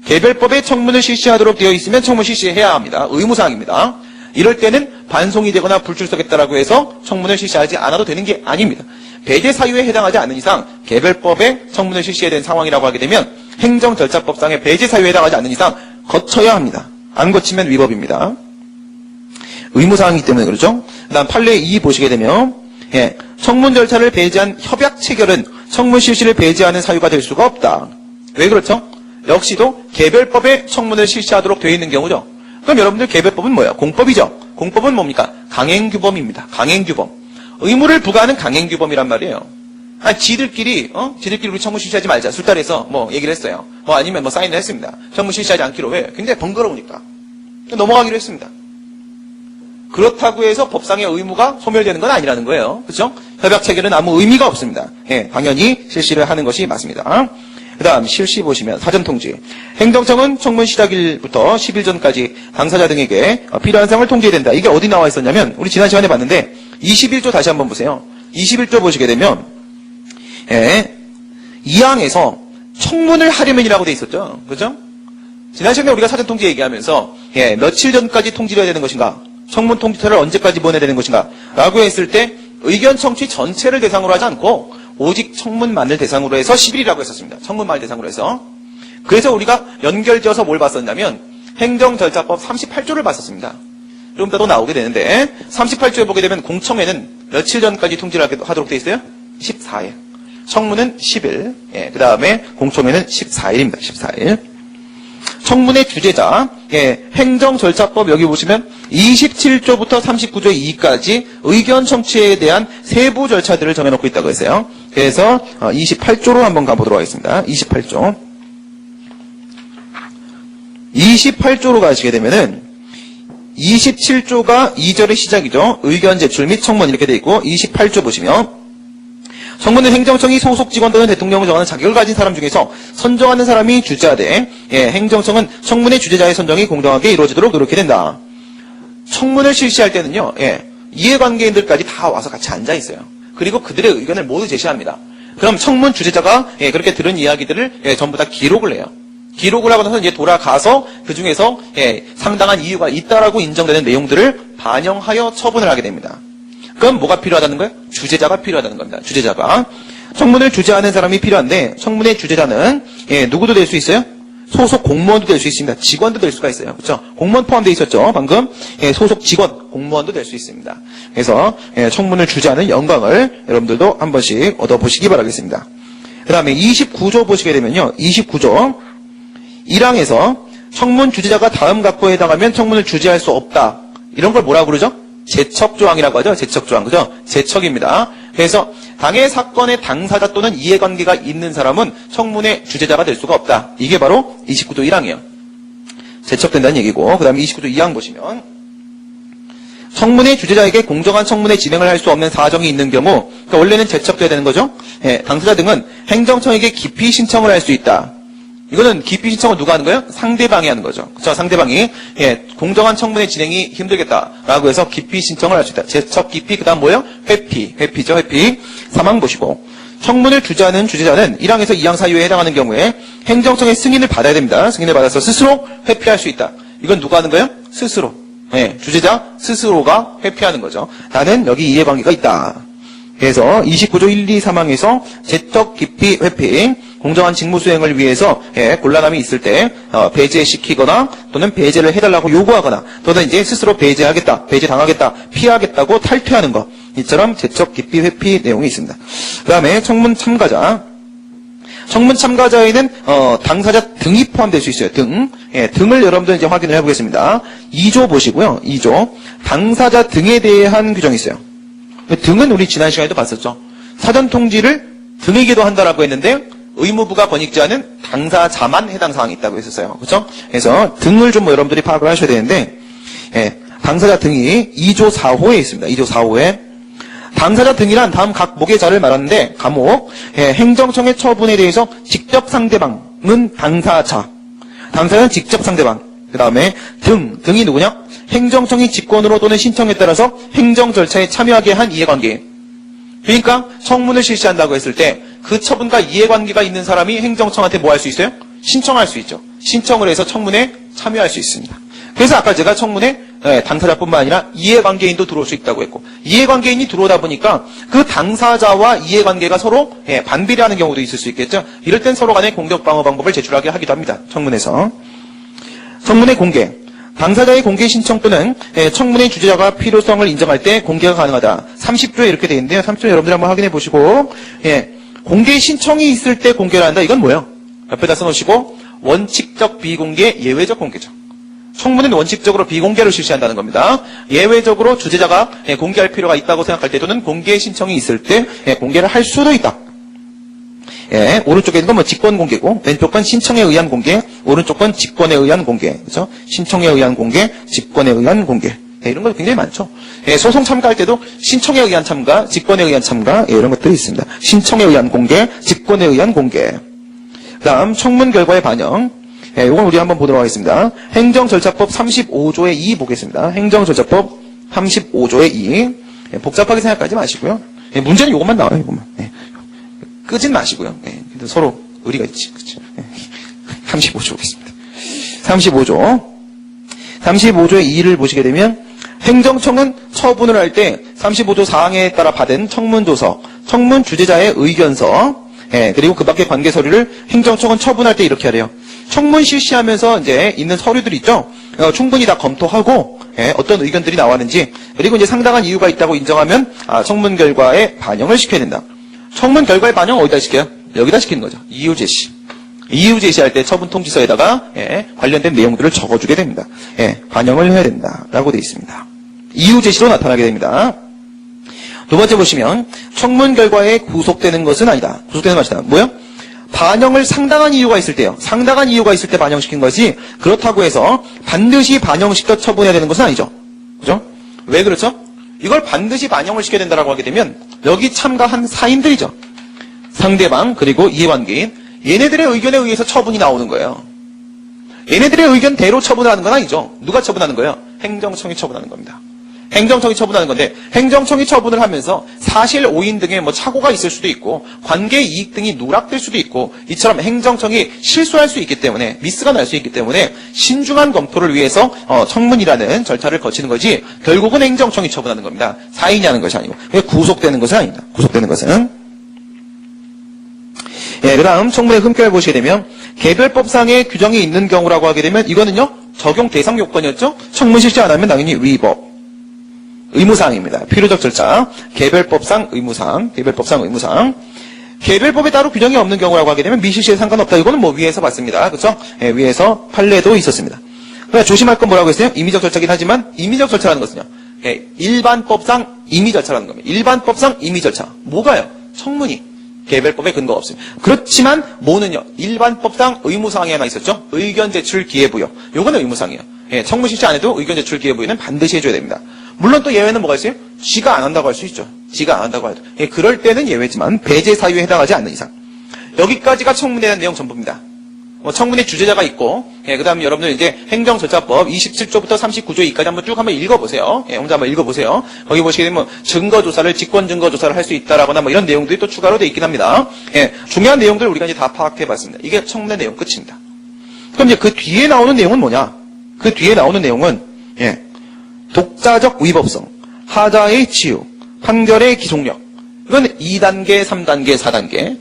개별법에 청문을 실시하도록 되어 있으면 청문 실시해야 합니다. 의무사항입니다. 이럴 때는 반송이 되거나 불출석했다라고 해서 청문을 실시하지 않아도 되는 게 아닙니다. 배제 사유에 해당하지 않는 이상 개별법에 청문을 실시해야 되는 상황이라고 하게 되면 행정절차법상의 배제 사유에 해당하지 않는 이상 거쳐야 합니다. 안 거치면 위법입니다. 의무사항이기 때문에 그렇죠. 그다음 판례 2 보시게 되면 청문 절차를 배제한 협약 체결은 청문 실시를 배제하는 사유가 될 수가 없다. 왜 그렇죠? 역시도 개별법에 청문을 실시하도록 되어 있는 경우죠. 그럼 여러분들 개별법은 뭐예요? 공법이죠. 공법은 뭡니까? 강행규범입니다. 강행규범. 의무를 부과하는 강행규범이란 말이에요. 지들끼리 우리 청문 실시하지 말자. 술자리에서 얘기를 했어요. 아니면 사인을 했습니다. 청문 실시하지 않기로. 왜? 굉장히 번거로우니까. 넘어가기로 했습니다. 그렇다고 해서 법상의 의무가 소멸되는 건 아니라는 거예요. 그렇죠? 협약 체결은 아무 의미가 없습니다. 당연히 실시를 하는 것이 맞습니다. 그 다음 실시 보시면 사전통지. 행정청은 청문 시작일부터 10일 전까지 당사자 등에게 필요한 사항을 통지해야 된다. 이게 어디 나와 있었냐면 우리 지난 시간에 봤는데 21조 다시 한번 보세요. 21조 보시게 되면 2항에서 청문을 하려면이라고 돼 있었죠. 그렇죠? 지난 시간에 우리가 사전통지 얘기하면서 며칠 전까지 통지를 해야 되는 것인가? 청문 통지서를 언제까지 보내야 되는 것인가? 라고 했을 때 의견 청취 전체를 대상으로 하지 않고 오직 청문만을 대상으로 해서 10일이라고 했었습니다. 청문만을 대상으로 해서. 그래서 우리가 연결지어서 뭘 봤었냐면 행정절차법 38조를 봤었습니다. 좀 이따 또 나오게 되는데 38조에 보게 되면 공청회는 며칠 전까지 통지를 하도록 되어 있어요? 14일. 청문은 10일. 그 다음에 공청회는 14일입니다. 14일. 청문의 주재자, 행정절차법 여기 보시면 27조부터 39조 2까지 의견 청취에 대한 세부 절차들을 정해놓고 있다고 했어요. 그래서 28조로 한번 가보도록 하겠습니다. 28조. 28조로 가시게 되면은 27조가 2절의 시작이죠. 의견 제출 및 청문 이렇게 돼 있고 28조 보시면 청문은 행정청이 소속 직원 또는 대통령을 정하는 자격을 가진 사람 중에서 선정하는 사람이 주재하되 행정청은 청문의 주재자의 선정이 공정하게 이루어지도록 노력해야 된다. 청문을 실시할 때는요. 이해관계인들까지 다 와서 같이 앉아 있어요. 그리고 그들의 의견을 모두 제시합니다. 그럼 청문 주재자가 그렇게 들은 이야기들을 전부 다 기록을 해요. 기록을 하고 나서 이제 돌아가서 그 중에서 상당한 이유가 있다라고 인정되는 내용들을 반영하여 처분을 하게 됩니다. 그럼 뭐가 필요하다는 거예요? 주재자가 필요하다는 겁니다. 주재자가. 청문을 주재하는 사람이 필요한데 청문의 주재자는 누구도 될 수 있어요? 소속 공무원도 될 수 있습니다. 직원도 될 수가 있어요. 그렇죠? 공무원 포함되어 있었죠. 방금 소속 직원, 공무원도 될 수 있습니다. 그래서 청문을 주재하는 영광을 여러분들도 한 번씩 얻어보시기 바라겠습니다. 그 다음에 29조 보시게 되면요. 29조 1항에서 청문 주재자가 다음 각호에 해당하면 청문을 주재할 수 없다. 이런 걸 뭐라고 그러죠? 제척조항이라고 하죠. 제척조항. 그죠? 제척입니다. 그래서 당해 사건의 당사자 또는 이해관계가 있는 사람은 청문의 주재자가 될 수가 없다. 이게 바로 29조 1항이에요. 제척된다는 얘기고 그 다음에 29조 2항 보시면 청문의 주재자에게 공정한 청문회 진행을 할 수 없는 사정이 있는 경우 그러니까 원래는 제척돼야 되는 거죠. 당사자 등은 행정청에게 기피 신청을 할 수 있다. 이거는 기피 신청을 누가 하는 거예요? 상대방이 하는 거죠. 그렇죠? 상대방이 공정한 청문회 진행이 힘들겠다라고 해서 기피 신청을 할 수 있다. 제척 기피 그다음 뭐예요? 회피죠. 회피. 3항 보시고 청문을 주재하는 주재자는 1항에서 2항 사유에 해당하는 경우에 행정청의 승인을 받아야 됩니다. 승인을 받아서 스스로 회피할 수 있다. 이건 누가 하는 거예요? 스스로. 주재자 스스로가 회피하는 거죠. 나는 여기 이해관계가 있다. 그래서 29조 1, 2, 3항에서 재적 기피 회피, 공정한 직무 수행을 위해서 곤란함이 있을 때 배제시키거나 또는 배제를 해달라고 요구하거나 또는 이제 스스로 배제하겠다, 배제당하겠다, 피하겠다고 탈퇴하는 것. 이처럼 재적 기피 회피 내용이 있습니다. 그 다음에 청문 참가자. 청문 참가자에는 당사자 등이 포함될 수 있어요. 등. 등을 여러분들 이제 확인을 해보겠습니다. 2조 보시고요. 2조. 당사자 등에 대한 규정이 있어요. 등은 우리 지난 시간에도 봤었죠. 사전 통지를 등에게도 한다라고 했는데 의무부가 번익지하는 당사자만 해당 사항이 있다고 했었어요. 그렇죠? 그래서 등을 좀 여러분들이 파악을 하셔야 되는데 당사자 등이 2조 4호에 있습니다. 2조 4호에 당사자 등이란 다음 각목의 자를 말하는데 감목 행정청의 처분에 대해서 직접 상대방은 당사자, 당사자는 직접 상대방. 그 다음에 등이 누구냐? 행정청이 직권으로 또는 신청에 따라서 행정 절차에 참여하게 한 이해관계. 그러니까 청문을 실시한다고 했을 때 그 처분과 이해관계가 있는 사람이 행정청한테 뭐 할 수 있어요? 신청할 수 있죠. 신청을 해서 청문에 참여할 수 있습니다. 그래서 아까 제가 청문에 당사자뿐만 아니라 이해관계인도 들어올 수 있다고 했고 이해관계인이 들어오다 보니까 그 당사자와 이해관계가 서로 반비례하는 경우도 있을 수 있겠죠. 이럴 땐 서로 간에 공격방어 방법을 제출하게 하기도 합니다. 청문에서. 청문의 공개. 당사자의 공개 신청 또는 청문의 주재자가 필요성을 인정할 때 공개가 가능하다. 30조에 이렇게 되어 있는데요. 30조 여러분들 한번 확인해 보시고 공개 신청이 있을 때 공개를 한다. 이건 뭐예요? 옆에다 써놓으시고 원칙적 비공개, 예외적 공개죠. 청문은 원칙적으로 비공개로 실시한다는 겁니다. 예외적으로 주재자가 공개할 필요가 있다고 생각할 때 또는 공개 신청이 있을 때 공개를 할 수도 있다. 오른쪽에 있는 건 뭐 직권 공개고 왼쪽 건 신청에 의한 공개, 오른쪽 건 직권에 의한 공개. 그렇죠? 신청에 의한 공개, 직권에 의한 공개. 이런 거 굉장히 많죠. 소송 참가할 때도 신청에 의한 참가, 직권에 의한 참가 이런 것들이 있습니다. 신청에 의한 공개, 직권에 의한 공개. 그다음 청문 결과의 반영. 이건 우리 한번 보도록 하겠습니다. 행정절차법 35조의 2 보겠습니다. 행정절차법 35조의 2. 복잡하게 생각하지 마시고요. 문제는 이것만 나와요. 이것만. 끄진 마시고요. 서로 의리가 있지. 그렇죠? 35조 보겠습니다. 35조의 2를 보시게 되면 행정청은 처분을 할 때 35조 사항에 따라 받은 청문조서, 청문 주재자의 의견서, 그리고 그 밖의 관계 서류를 행정청은 처분할 때 이렇게 하래요. 청문 실시하면서 이제 있는 서류들이 있죠. 충분히 다 검토하고 어떤 의견들이 나왔는지 그리고 이제 상당한 이유가 있다고 인정하면 청문 결과에 반영을 시켜야 된다. 청문 결과의 반영 어디다 시켜요? 여기다 시키는 거죠. 이유 제시. 이유 제시할 때 처분 통지서에다가 관련된 내용들을 적어주게 됩니다. 반영을 해야 된다라고 되어 있습니다. 이유 제시로 나타나게 됩니다. 두 번째 보시면 청문 결과에 구속되는 것은 아니다. 구속되는 것이다. 뭐요? 반영을 상당한 이유가 있을 때요. 상당한 이유가 있을 때 반영시킨 것이 그렇다고 해서 반드시 반영시켜 처분해야 되는 것은 아니죠. 그죠? 왜 그렇죠? 이걸 반드시 반영을 시켜야 된다라고 하게 되면 여기 참가한 사인들이죠. 상대방 그리고 이해관계인 얘네들의 의견에 의해서 처분이 나오는 거예요. 얘네들의 의견대로 처분을 하는 건 아니죠. 누가 처분하는 거예요? 행정청이 처분하는 겁니다. 행정청이 처분하는 건데 행정청이 처분을 하면서 사실 오인 등의 뭐 착오가 있을 수도 있고 관계 이익 등이 누락될 수도 있고 이처럼 행정청이 실수할 수 있기 때문에 미스가 날 수 있기 때문에 신중한 검토를 위해서 청문이라는 절차를 거치는 거지 결국은 행정청이 처분하는 겁니다. 사인이 하는 것이 아니고 구속되는 것은 아닙니다. 구속되는 것은 그 다음 청문의 흠결을 보시게 되면 개별법상의 규정이 있는 경우라고 하게 되면 이거는요 적용 대상 요건이었죠. 청문 실시 안 하면 당연히 위법 의무사항입니다. 필요적 절차, 개별법상 의무사항, 개별법에 따로 규정이 없는 경우라고 하게 되면 미실시에 상관없다. 이거는 뭐 위에서 봤습니다. 그렇죠? 위에서 판례도 있었습니다. 그러나 조심할 건 뭐라고 했어요? 임의적 절차긴 하지만 임의적 절차라는 것은요. 일반법상 임의 절차라는 겁니다. 일반법상 임의 절차. 뭐가요? 청문이. 개별법에 근거가 없습니다. 그렇지만 뭐는요? 일반법상 의무사항이 하나 있었죠? 의견 제출 기회부여. 요거는 의무사항이에요. 청문 실시 안 해도 의견 제출 기회부여는 반드시 해줘야 됩니다. 물론 또 예외는 뭐가 있어요? 지가 안 한다고 할 수 있죠. 지가 안 한다고 해도. 그럴 때는 예외지만 배제 사유에 해당하지 않는 이상. 여기까지가 청문에 대한 내용 전부입니다. 청문의 주재자가 있고, 그 다음에 여러분들 이제 행정절차법 27조부터 39조 2까지 한번 쭉 한번 읽어보세요. 혼자 한번 읽어보세요. 거기 보시게 되면 증거조사를, 직권증거조사를 할 수 있다라거나 뭐 이런 내용들이 또 추가로 돼 있긴 합니다. 중요한 내용들을 우리가 이제 다 파악해봤습니다. 이게 청문의 내용 끝입니다. 그럼 이제 그 뒤에 나오는 내용은 뭐냐? 그 뒤에 나오는 내용은, 독자적 위법성, 하자의 치유, 판결의 기속력, 이건 2단계, 3단계, 4단계.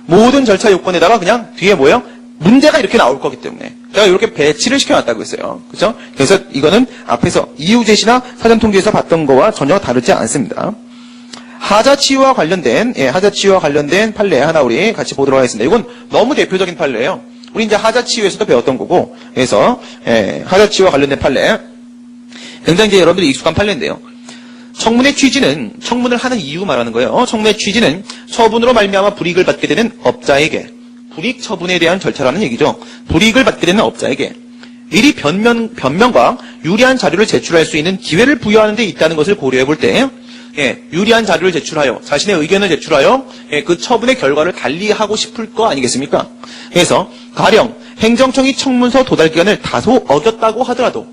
모든 절차 요건에다가 그냥 뒤에 뭐예요? 문제가 이렇게 나올 거기 때문에 제가 이렇게 배치를 시켜놨다고 했어요. 그죠? 그래서 이거는 앞에서 이유 제시나 사전 통계에서 봤던 거와 전혀 다르지 않습니다. 하자치유와 관련된 판례 하나 우리 같이 보도록 하겠습니다. 이건 너무 대표적인 판례예요. 우리 이제 하자치유에서도 배웠던 거고, 그래서 하자치유와 관련된 판례 굉장히 이제 여러분들이 익숙한 판례인데요. 청문의 취지는 청문을 하는 이유 말하는 거예요. 청문의 취지는 처분으로 말미암아 불이익을 받게 되는 업자에게 불이익 처분에 대한 절차라는 얘기죠. 불이익을 받게 되는 업자에게 미리 변명과 유리한 자료를 제출할 수 있는 기회를 부여하는 데 있다는 것을 고려해 볼 때, 유리한 자료를 제출하여 자신의 의견을 제출하여 그 처분의 결과를 달리하고 싶을 거 아니겠습니까? 그래서 가령 행정청이 청문서 도달 기간을 다소 어겼다고 하더라도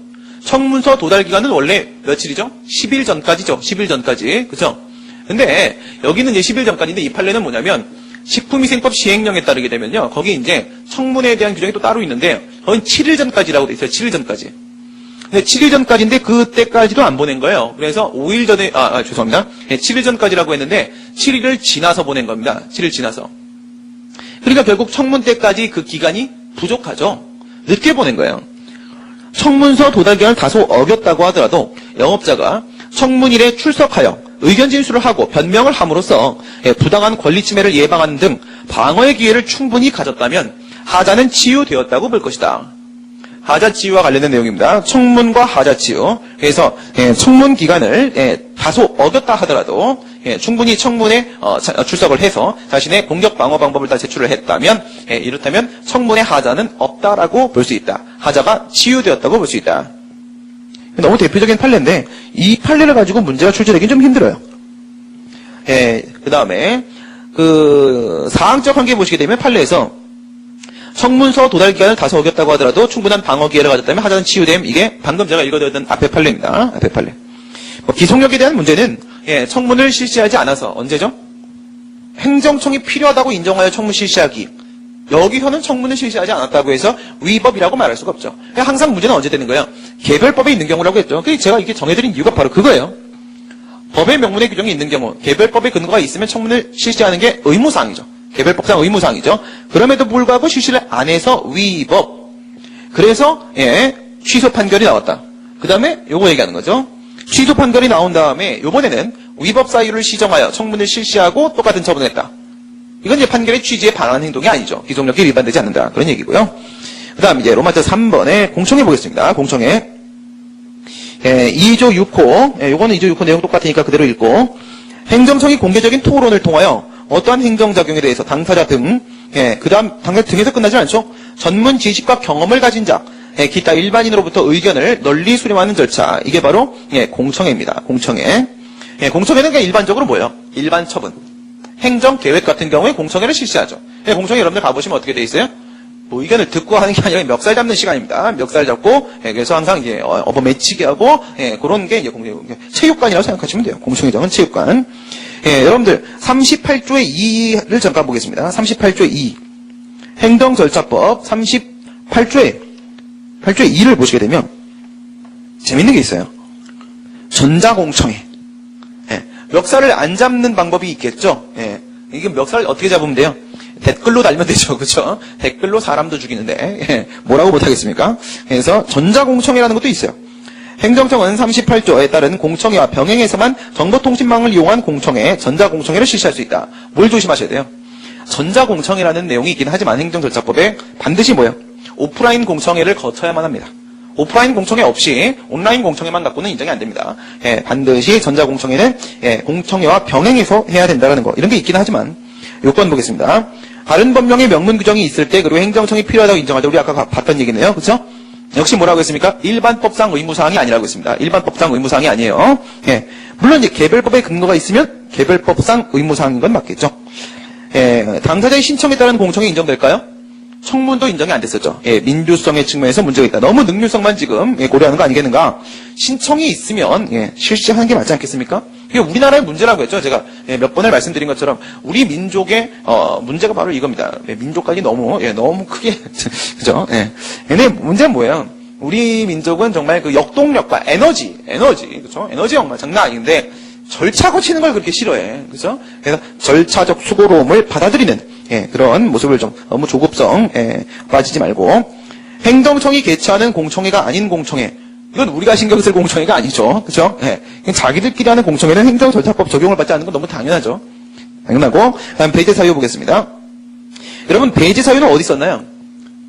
청문서 도달 기간은 원래 며칠이죠? 10일 전까지죠. 10일 전까지. 그죠? 근데 여기는 이제 10일 전까지인데 이 판례는 뭐냐면 식품위생법 시행령에 따르게 되면요. 거기 이제 청문회에 대한 규정이 또 따로 있는데 거긴 7일 전까지라고 돼 있어요. 7일 전까지. 근데 7일 전까지인데 그때까지도 안 보낸 거예요. 그래서 5일 전에 죄송합니다. 7일 전까지라고 했는데 7일을 지나서 보낸 겁니다. 7일 지나서. 그러니까 결국 청문 때까지 그 기간이 부족하죠. 늦게 보낸 거예요. 청문서 도달 기간을 다소 어겼다고 하더라도 영업자가 청문일에 출석하여 의견 진술을 하고 변명을 함으로써 부당한 권리 침해를 예방하는 등 방어의 기회를 충분히 가졌다면 하자는 치유되었다고 볼 것이다. 하자치유와 관련된 내용입니다. 청문과 하자치유. 그래서 청문 기간을 다소 어겼다 하더라도 충분히 청문에 출석을 해서 자신의 공격 방어 방법을 다 제출을 했다면 이렇다면 청문의 하자는 없다라고 볼 수 있다. 하자가 치유되었다고 볼 수 있다. 너무 대표적인 판례인데 이 판례를 가지고 문제가 출제되긴 좀 힘들어요. 그 다음에 사항적 관계 보시게 되면 판례에서 청문서 도달 기간을 다소 어겼다고 하더라도 충분한 방어 기회를 가졌다면 하자는 치유됨. 이게 방금 제가 읽어드렸던 앞에 판례입니다. 앞에 판례. 기속력에 대한 문제는 청문을 실시하지 않아서 언제죠? 행정청이 필요하다고 인정하여 청문 실시하기. 여기서는 청문을 실시하지 않았다고 해서 위법이라고 말할 수가 없죠. 항상 문제는 언제 되는 거예요? 개별법에 있는 경우라고 했죠. 제가 이게 정해드린 이유가 바로 그거예요. 법의 명문의 규정이 있는 경우, 개별법의 근거가 있으면 청문을 실시하는 게 의무사항이죠. 개별법상 의무사항이죠. 그럼에도 불구하고 실시를 안 해서 위법. 그래서 취소 판결이 나왔다. 그 다음에 요거 얘기하는 거죠. 취소 판결이 나온 다음에 요번에는 위법 사유를 시정하여 청문을 실시하고 똑같은 처분을 했다. 이건 이제 판결의 취지에 반하는 행동이 아니죠. 기속력이 위반되지 않는다. 그런 얘기고요. 그 다음 이제 로마서 3번에 공청회 보겠습니다. 공청회. 2조 6호. 요거는 2조 6호 내용 똑같으니까 그대로 읽고. 행정청이 공개적인 토론을 통하여 어떠한 행정작용에 대해서 당사자 등, 그 다음 당사자 등에서 끝나지 않죠. 전문 지식과 경험을 가진 자, 기타 일반인으로부터 의견을 널리 수렴하는 절차. 이게 바로 공청회입니다. 공청회. 공청회는 그냥 일반적으로 뭐예요? 일반 처분. 행정계획 같은 경우에 공청회를 실시하죠. 공청회 여러분들 가보시면 어떻게 돼 있어요? 뭐 의견을 듣고 하는 게 아니라 멱살 잡는 시간입니다. 믹살 잡고, 그래서 항상 이제 어버 매치게 하고, 그런 게 이제 체육관이라고 생각하시면 돼요. 공청회장은 체육관. 여러분들 38조의 2를 잠깐 보겠습니다. 38조의 2. 행정절차법 38조의 2를 보시게 되면 재밌는 게 있어요. 전자공청회. 멱살을 안 잡는 방법이 있겠죠. 이게 멱살을 어떻게 잡으면 돼요? 댓글로 달면 되죠. 그렇죠? 댓글로 사람도 죽이는데 뭐라고 못하겠습니까? 그래서 전자공청회라는 것도 있어요. 행정청은 38조에 따른 공청회와 병행해서만 정보통신망을 이용한 공청회, 전자공청회를 실시할 수 있다. 뭘 조심하셔야 돼요? 전자공청회라는 내용이 있긴 하지만 행정절차법에 반드시 뭐예요? 오프라인 공청회를 거쳐야만 합니다. 오프라인 공청회 없이 온라인 공청회만 갖고는 인정이 안 됩니다. 반드시 전자공청회는 공청회와 병행해서 해야 된다는 거. 이런 게 있긴 하지만 요건 보겠습니다. 다른 법령의 명문 규정이 있을 때 그리고 행정청이 필요하다고 인정할 때 우리 아까 봤던 얘기네요. 그렇죠? 역시 뭐라고 했습니까? 일반법상 의무사항이 아니라고 했습니다. 일반법상 의무사항이 아니에요. 물론 이제 개별법에 근거가 있으면 개별법상 의무사항인 건 맞겠죠. 당사자의 신청에 따른 공청회 인정될까요? 청문도 인정이 안 됐었죠. 민주성의 측면에서 문제가 있다. 너무 능률성만 지금 고려하는 거 아니겠는가? 신청이 있으면 실시하는 게 맞지 않겠습니까? 이게 우리나라의 문제라고 했죠. 제가 몇 번을 말씀드린 것처럼 우리 민족의 문제가 바로 이겁니다. 민족관이 너무 크게 그죠? 근데 문제는 뭐예요? 우리 민족은 정말 그 역동력과 에너지 그렇죠? 에너지 정말 장난 아닌데 절차 거치는 걸 그렇게 싫어해. 그죠? 그래서 절차적 수고로움을 받아들이는, 그런 모습을 좀 너무 조급성, 빠지지 말고. 행정청이 개최하는 공청회가 아닌 공청회. 이건 우리가 신경 쓸 공청회가 아니죠. 그죠? 그냥 자기들끼리 하는 공청회는 행정절차법 적용을 받지 않는 건 너무 당연하죠. 당연하고. 다음 배제 사유 보겠습니다. 여러분, 배제 사유는 어디 있었나요?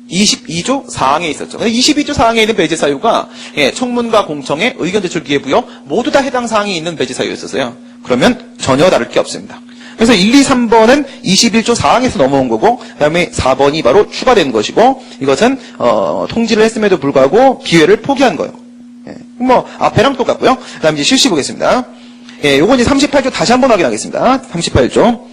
22조 4항에 있었죠. 22조 4항에 있는 배제 사유가 청문과 공청회, 의견 제출 기회 부여 모두 다 해당 사항이 있는 배제 사유였었어요. 그러면 전혀 다를 게 없습니다. 그래서 1, 2, 3번은 21조 4항에서 넘어온 거고, 그 다음에 4번이 바로 추가된 것이고, 이것은 통지를 했음에도 불구하고 기회를 포기한 거예요. 앞에랑 똑같고요. 그 다음에 이제 실시 보겠습니다. 요건 이제 38조 다시 한번 확인하겠습니다. 38조.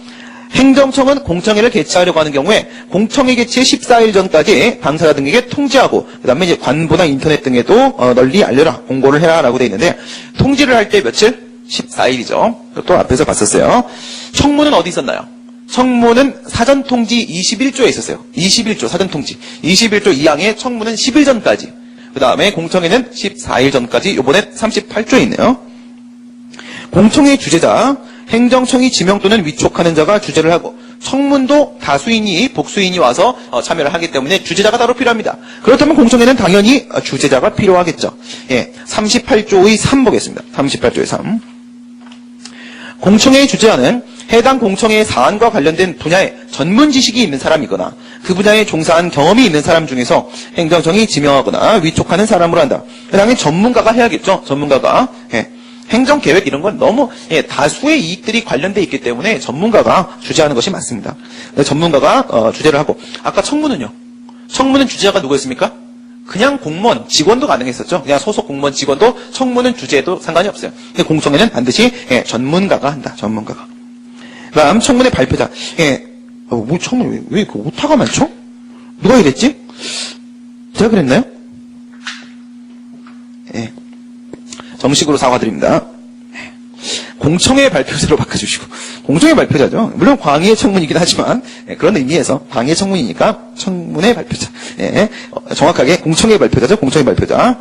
행정청은 공청회를 개최하려고 하는 경우에 공청회 개최 14일 전까지 당사자 등에게 통지하고 그 다음에 이제 관보나 인터넷 등에도 널리 알려라, 공고를 해라라고 돼 있는데 통지를 할 때 며칠? 14일이죠. 또 앞에서 봤었어요. 청문은 어디 있었나요? 청문은 사전통지 21조에 있었어요. 21조 사전통지. 21조 2항에 청문은 10일 전까지. 그 다음에 공청회는 14일 전까지. 요번에 38조에 있네요. 공청회 주재자. 행정청이 지명 또는 위촉하는 자가 주재를 하고 청문도 다수인이 복수인이 와서 참여를 하기 때문에 주재자가 따로 필요합니다. 그렇다면 공청회는 당연히 주재자가 필요하겠죠. 38조의 3 보겠습니다. 38조의 3. 공청회의 주재자는 해당 공청회의 사안과 관련된 분야에 전문 지식이 있는 사람이거나 그 분야에 종사한 경험이 있는 사람 중에서 행정청이 지명하거나 위촉하는 사람으로 한다. 당연히 전문가가 해야겠죠. 전문가가. 행정계획 이런 건 너무 다수의 이익들이 관련돼 있기 때문에 전문가가 주재하는 것이 맞습니다. 전문가가 주재를 하고 아까 청문은요. 청문은 주재자가 누구였습니까? 그냥 공무원, 직원도 가능했었죠. 그냥 소속 공무원 직원도 청문은 주재해도 상관이 없어요. 근데 공청회는 반드시 전문가가 한다. 전문가가. 그다음 청문회 발표자. 뭐 청문 왜 그 오타가 많죠? 누가 이랬지? 제가 그랬나요? 정식으로 사과드립니다. 공청회 발표자로 바꿔주시고 공청회 발표자죠. 물론 광의의 청문이긴 하지만 그런 의미에서 광의의 청문이니까 청문회 발표자. 정확하게 공청회 발표자죠. 공청회 발표자.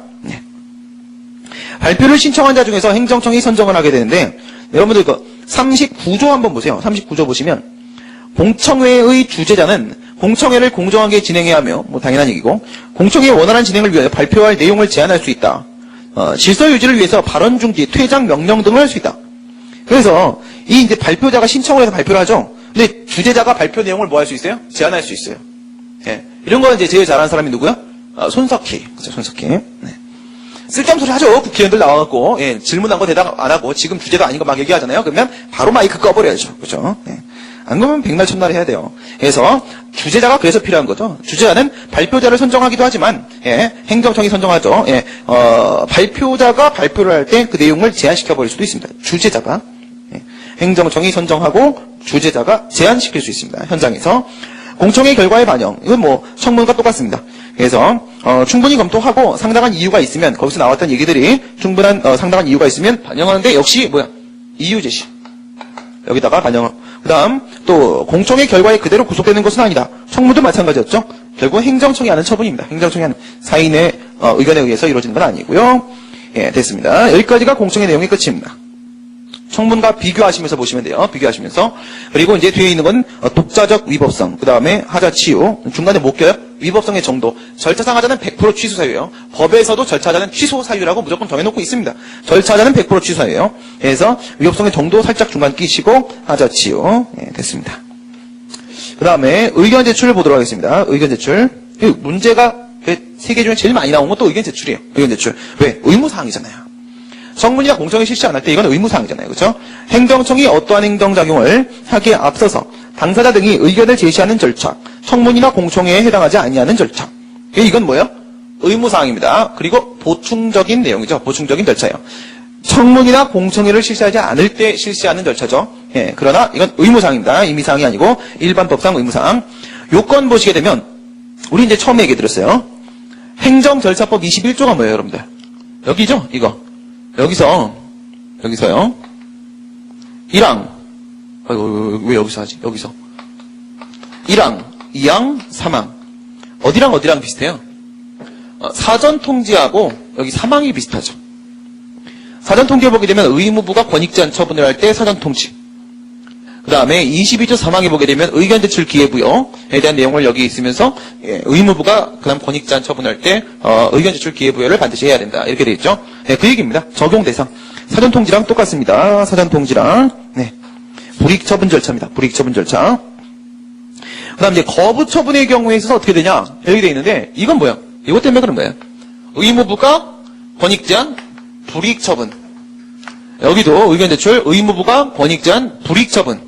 발표를 신청한 자 중에서 행정청이 선정을 하게 되는데 여러분들 그 39조 한번 보세요. 39조 보시면 공청회의 주재자는 공청회를 공정하게 진행해야 하며 뭐 당연한 얘기고 공청회의 원활한 진행을 위하여 발표할 내용을 제한할 수 있다. 질서 유지를 위해서 발언 중지, 퇴장 명령 등을 할 수 있다. 그래서 이 이제 발표자가 신청을 해서 발표를 하죠. 근데 주재자가 발표 내용을 뭐 할 수 있어요? 제한할 수 있어요. 이런 거 이제 제일 잘하는 사람이 누구야? 손석희. 그죠, 손석희. 쓸데없는 소리 하죠. 국회의원들 나와갖고 질문한 거 대답 안 하고 지금 주제도 아닌 거 막 얘기하잖아요. 그러면 바로 마이크 꺼버려야죠. 그죠? 안 그러면 백날 첫날 해야 돼요. 그래서 주재자가 그래서 필요한 거죠. 주재자는 발표자를 선정하기도 하지만 행정청이 선정하죠. 발표자가 발표를 할 때 그 내용을 제한시켜버릴 수도 있습니다. 주재자가 행정청이 선정하고 주재자가 제한시킬 수 있습니다. 현장에서 공청회 결과의 반영 이건 뭐 청문과 똑같습니다. 그래서 충분히 검토하고 상당한 이유가 있으면 거기서 나왔던 얘기들이 충분한 상당한 이유가 있으면 반영하는데 역시 뭐야 이유 제시 여기다가 반영을 그 다음 또 공청회 결과에 그대로 구속되는 것은 아니다. 청문도 마찬가지였죠. 결국 행정청이 하는 처분입니다. 행정청이 하는 사인의 의견에 의해서 이루어지는 건 아니고요. 됐습니다. 여기까지가 공청회 내용의 끝입니다. 청문과 비교하시면서 보시면 돼요. 비교하시면서. 그리고 이제 뒤에 있는 건 독자적 위법성, 그 다음에 하자 치유, 중간에 못 껴요? 위법성의 정도. 절차상 하자는 100% 취소 사유예요. 법에서도 절차하자는 취소 사유라고 무조건 정해놓고 있습니다. 절차하자는 100% 취소 사유예요. 그래서 위법성의 정도 살짝 중간 끼시고 하자 치유. 됐습니다. 그 다음에 의견 제출을 보도록 하겠습니다. 의견 제출. 문제가 3개 중에 제일 많이 나온 것도 의견 제출이에요. 의견 제출. 왜? 의무사항이잖아요. 청문이나 공청회 실시 안 할 때 이건 의무사항이잖아요. 그렇죠? 행정청이 어떠한 행정작용을 하기에 앞서서 당사자 등이 의견을 제시하는 절차, 청문이나 공청회에 해당하지 아니하는 절차. 이건 뭐예요? 의무사항입니다. 그리고 보충적인 내용이죠. 보충적인 절차예요. 청문이나 공청회를 실시하지 않을 때 실시하는 절차죠. 그러나 이건 의무사항입니다. 임의사항이 아니고 일반법상 의무사항. 요건 보시게 되면 우리 이제 처음에 얘기 드렸어요. 행정절차법 21조가 뭐예요, 여러분들? 여기죠? 이거. 여기서요. 1항. 왜 여기서 하지? 여기서. 1항, 2항, 3항. 어디랑 어디랑 비슷해요? 사전 통지하고 여기 3항이 비슷하죠. 사전통지를 보게 되면 의무부가 권익제한 처분을 할 때 사전통지. 그 다음에 22조 3항에 보게 되면 의견 제출 기회부여에 대한 내용을 여기 있으면서 의무부가 그 다음 권익제한 처분할 때 의견 제출 기회부여를 반드시 해야 된다. 이렇게 되어 있죠. 네, 그 얘기입니다. 적용 대상. 사전통지랑 똑같습니다. 사전통지랑. 네. 불이익처분 절차입니다. 불이익처분 절차. 그 다음 이제 거부처분의 경우에 있어서 어떻게 되냐. 여기 되어 있는데 이건 뭐야? 이것 때문에 그런 거예요. 의무부가 권익제한 불이익처분. 여기도 의견 제출 의무부가 권익제한 불이익처분.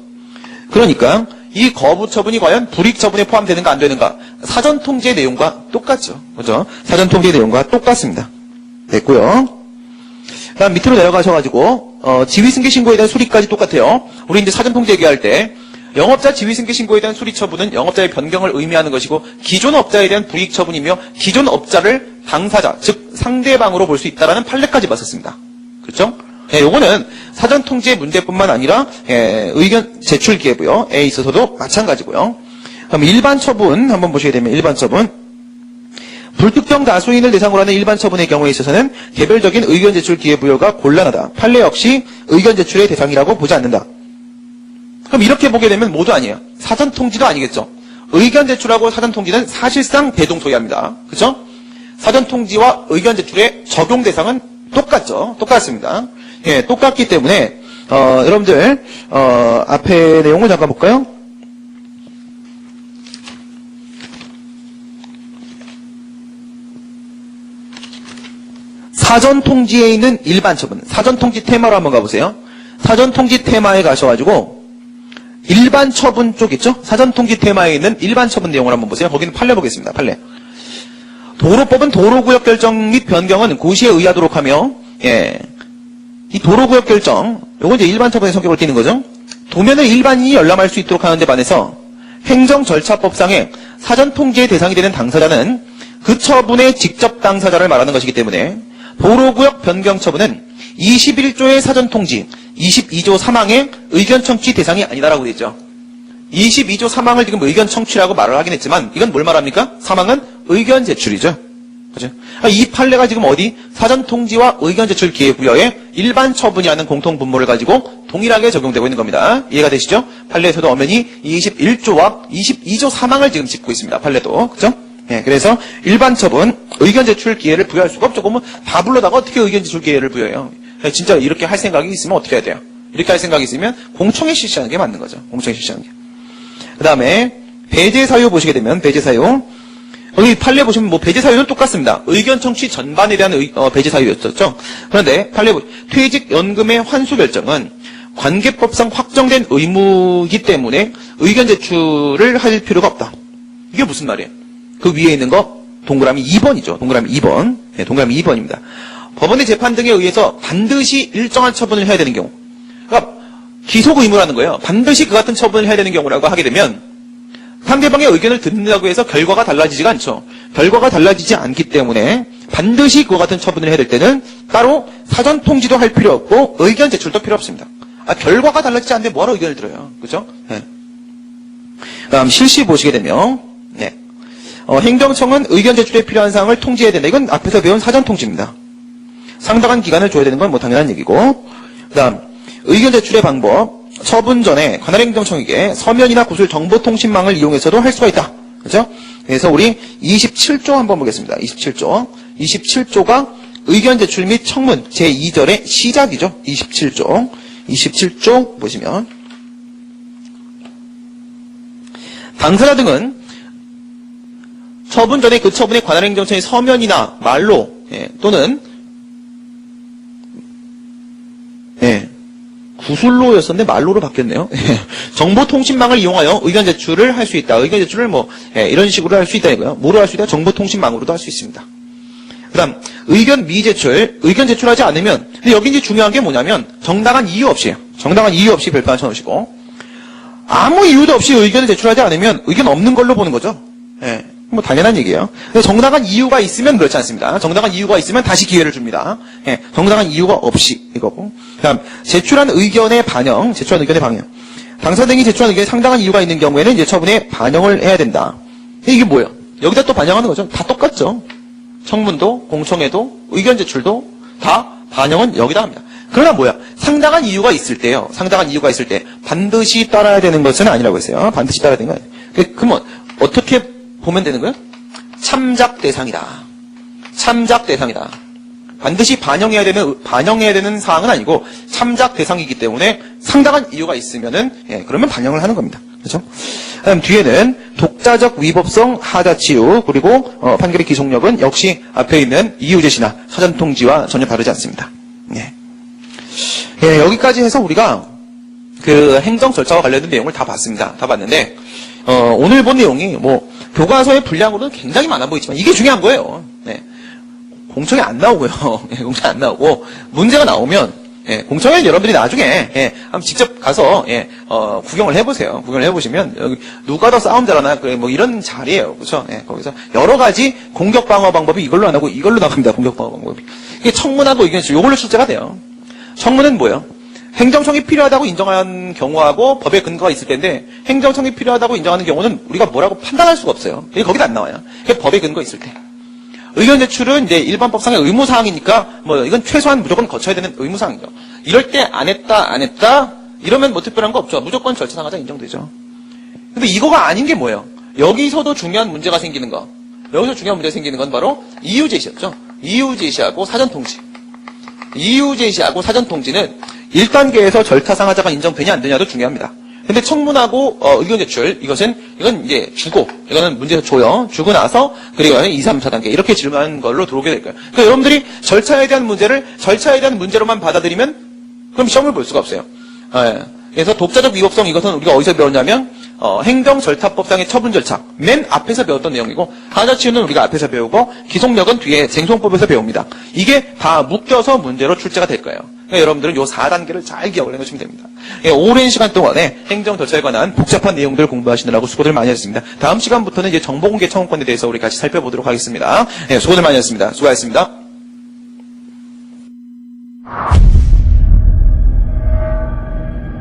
그러니까 이 거부처분이 과연 불이익처분에 포함되는가 안 되는가. 사전통지의 내용과 똑같죠. 그죠? 사전통지의 내용과 똑같습니다. 됐고요. 그 다음 밑으로 내려가셔가지고 지위승계 신고에 대한 수리까지 똑같아요. 우리 이제 사전통지 얘기할 때 영업자 지위승계 신고에 대한 수리 처분은 영업자의 변경을 의미하는 것이고 기존 업자에 대한 불이익 처분이며 기존 업자를 당사자, 즉 상대방으로 볼 수 있다라는 판례까지 봤었습니다. 그렇죠? 예, 요거는 사전통지의 문제뿐만 아니라 의견 제출 기회부여에 있어서도 마찬가지고요. 그럼 일반 처분 한번 보시게 되면 일반 처분 불특정 다수인을 대상으로 하는 일반 처분의 경우에 있어서는 개별적인 의견 제출 기회부여가 곤란하다. 판례 역시 의견 제출의 대상이라고 보지 않는다. 그럼 이렇게 보게 되면 모두 아니에요. 사전통지도 아니겠죠. 의견 제출하고 사전통지는 사실상 대동소이합니다. 그렇죠? 사전통지와 의견 제출의 적용 대상은 똑같죠. 똑같습니다. 예, 똑같기 때문에 여러분들 앞에 내용을 잠깐 볼까요? 사전통지에 있는 일반 처분, 사전통지 테마로 한번 가보세요. 사전통지 테마에 가셔가지고 일반 처분 쪽 있죠? 사전통지 테마에 있는 일반 처분 내용을 한번 보세요. 거기는 판례 보겠습니다. 판례. 도로법은 도로구역 결정 및 변경은 고시에 의하도록 하며, 예. 이 도로구역 결정, 요건 이제 일반 처분의 성격을 띠는 거죠. 도면을 일반인이 열람할 수 있도록 하는 데 반해서 행정절차법상의 사전통지의 대상이 되는 당사자는 그 처분의 직접 당사자를 말하는 것이기 때문에 도로구역 변경 처분은 21조의 사전통지, 22조 3항의 의견 청취 대상이 아니다라고 되어 있죠. 22조 3항을 지금 의견 청취라고 말을 하긴 했지만 이건 뭘 말합니까? 3항은 의견 제출이죠. 그죠? 이 판례가 지금 어디? 사전통지와 의견 제출 기회부여의 일반 처분이라는 공통분모를 가지고 동일하게 적용되고 있는 겁니다. 이해가 되시죠? 판례에서도 엄연히 21조와 22조 3항을 지금 짚고 있습니다. 판례도. 그죠? 예, 그래서 일반 처분, 의견 제출 기회를 부여할 수가 없죠. 그러면 다 불러다가 어떻게 의견 제출 기회를 부여해요? 진짜 이렇게 할 생각이 있으면 어떻게 해야 돼요? 이렇게 할 생각이 있으면 공청회 실시하는 게 맞는 거죠. 공청회 실시하는 게. 그 다음에 배제 사유 보시게 되면 배제 사유. 여기 판례 보시면 뭐 배제 사유는 똑같습니다. 의견 청취 전반에 대한 배제 사유였었죠. 그런데 판례 퇴직 연금의 환수 결정은 관계법상 확정된 의무이기 때문에 의견 제출을 할 필요가 없다. 이게 무슨 말이에요? 그 위에 있는 거 동그라미 2번이죠. 동그라미 2번. 네, 동그라미 2번입니다. 법원의 재판 등에 의해서 반드시 일정한 처분을 해야 되는 경우. 그러니까 기속 의무라는 거예요. 반드시 그 같은 처분을 해야 되는 경우라고 하게 되면 상대방의 의견을 듣는다고 해서 결과가 달라지지가 않죠. 결과가 달라지지 않기 때문에 반드시 그와 같은 처분을 해야 될 때는 따로 사전 통지도 할 필요 없고 의견 제출도 필요 없습니다. 결과가 달라지지 않는데 뭐하러 의견을 들어요. 그죠? 네. 다음 실시 보시게 되면 네. 행정청은 의견 제출에 필요한 사항을 통지해야 된다. 이건 앞에서 배운 사전 통지입니다. 상당한 기간을 줘야 되는 건 뭐 당연한 얘기고. 그 다음 의견 제출의 방법. 처분 전에 관할행정청에게 서면이나 구술 정보통신망을 이용해서도 할 수가 있다. 그죠? 그래서 우리 27조 한번 보겠습니다. 27조. 27조가 의견 제출 및 청문 제2절의 시작이죠. 27조. 27조 보시면 당사자 등은 처분 전에 그 처분의 관할행정청의 서면이나 말로 또는 구술로였었는데 말로로 바뀌었네요. 정보통신망을 이용하여 의견 제출을 할 수 있다. 의견 제출을 이런 식으로 할 수 있다 이거요. 뭐로 할 수 있다? 정보통신망으로도 할 수 있습니다. 그 다음 의견 미제출, 의견 제출하지 않으면 근데 여기 이제 중요한 게 뭐냐면 정당한 이유 없이요. 정당한 이유 없이 별표 하나 쳐놓으시고 아무 이유도 없이 의견을 제출하지 않으면 의견 없는 걸로 보는 거죠. 뭐 당연한 얘기예요. 근데 정당한 이유가 있으면 그렇지 않습니다. 정당한 이유가 있으면 다시 기회를 줍니다. 정당한 이유가 없이 이거고. 그다음 제출한 의견의 반영, 제출한 의견의 반영. 당사자 등이 제출한 의견에 상당한 이유가 있는 경우에는 이제 처분에 반영을 해야 된다. 이게 뭐예요? 여기다 또 반영하는 거죠. 다 똑같죠. 청문도, 공청회도, 의견 제출도 다 반영은 여기다 합니다. 그러나 뭐야? 상당한 이유가 있을 때요. 상당한 이유가 있을 때 반드시 따라야 되는 것은 아니라고 했어요. 반드시 따라야 되는 건 아니에요. 그러면 어떻게 보면 되는 거예요? 참작 대상이다. 참작 대상이다. 반드시 반영해야 되는 사항은 아니고 참작 대상이기 때문에 상당한 이유가 있으면은 그러면 반영을 하는 겁니다. 그렇죠? 그다음 뒤에는 독자적 위법성 하자치유 그리고 판결의 기속력은 역시 앞에 있는 이유 제시나 사전 통지와 전혀 다르지 않습니다. 여기까지 해서 우리가 그 행정 절차와 관련된 내용을 다 봤습니다. 다 봤는데 오늘 본 내용이 뭐 교과서의 분량으로는 굉장히 많아 보이지만 이게 중요한 거예요. 공청회 안 나오고요. 공청회 안 나오고 문제가 나오면 공청회는 여러분들이 나중에 한번 직접 가서 구경을 해보세요. 구경을 해보시면 여기 누가 더 싸움 잘하나 그래 뭐 이런 자리예요. 그렇죠? 거기서 여러 가지 공격 방어 방법이 이걸로 안 하고 이걸로 나갑니다. 공격 방어 방법이. 이게 청문하고 이게 이걸로 출제가 돼요. 청문은 뭐예요? 행정청이 필요하다고 인정한 경우하고 법에 근거가 있을 텐데 행정청이 필요하다고 인정하는 경우는 우리가 뭐라고 판단할 수가 없어요. 이게 거기도 안 나와요. 이게 법에 근거 있을 때. 의견 제출은 이제 일반법상의 의무사항이니까 뭐 이건 최소한 무조건 거쳐야 되는 의무사항이죠. 이럴 때 안 했다 이러면 뭐 특별한 거 없죠. 무조건 절차상하자 인정되죠. 근데 이거가 아닌 게 뭐예요? 여기서도 중요한 문제가 생기는 거. 여기서 중요한 문제가 생기는 건 바로 이유 제시였죠. 이유 제시하고 사전 통지. 이유 제시하고 사전 통지는 1단계에서 절차상하자가 인정되냐 안 되냐도 중요합니다. 근데 청문하고 의견 제출 이건 이제 이거는 문제에서 줘요. 주고 나서 그리고 2, 3, 4단계 이렇게 질문하는 걸로 들어오게 될 거예요. 그러니까 여러분들이 절차에 대한 문제를 절차에 대한 문제로만 받아들이면 그럼 시험을 볼 수가 없어요. 그래서 독자적 위법성 이것은 우리가 어디서 배웠냐면 행정절차법상의 처분 절차 맨 앞에서 배웠던 내용이고 하자치유는 우리가 앞에서 배우고 기속력은 뒤에 쟁송법에서 배웁니다. 이게 다 묶여서 문제로 출제가 될 거예요. 그러니까 여러분들은 요 4단계를 잘 기억을 해놓으시면 됩니다. 오랜 시간 동안에 행정절차에 관한 복잡한 내용들을 공부하시느라고 수고들 많이 했습니다. 다음 시간부터는 이제 정보공개 청구권에 대해서 우리 같이 살펴보도록 하겠습니다. 수고들 많이 했습니다. 수고하셨습니다.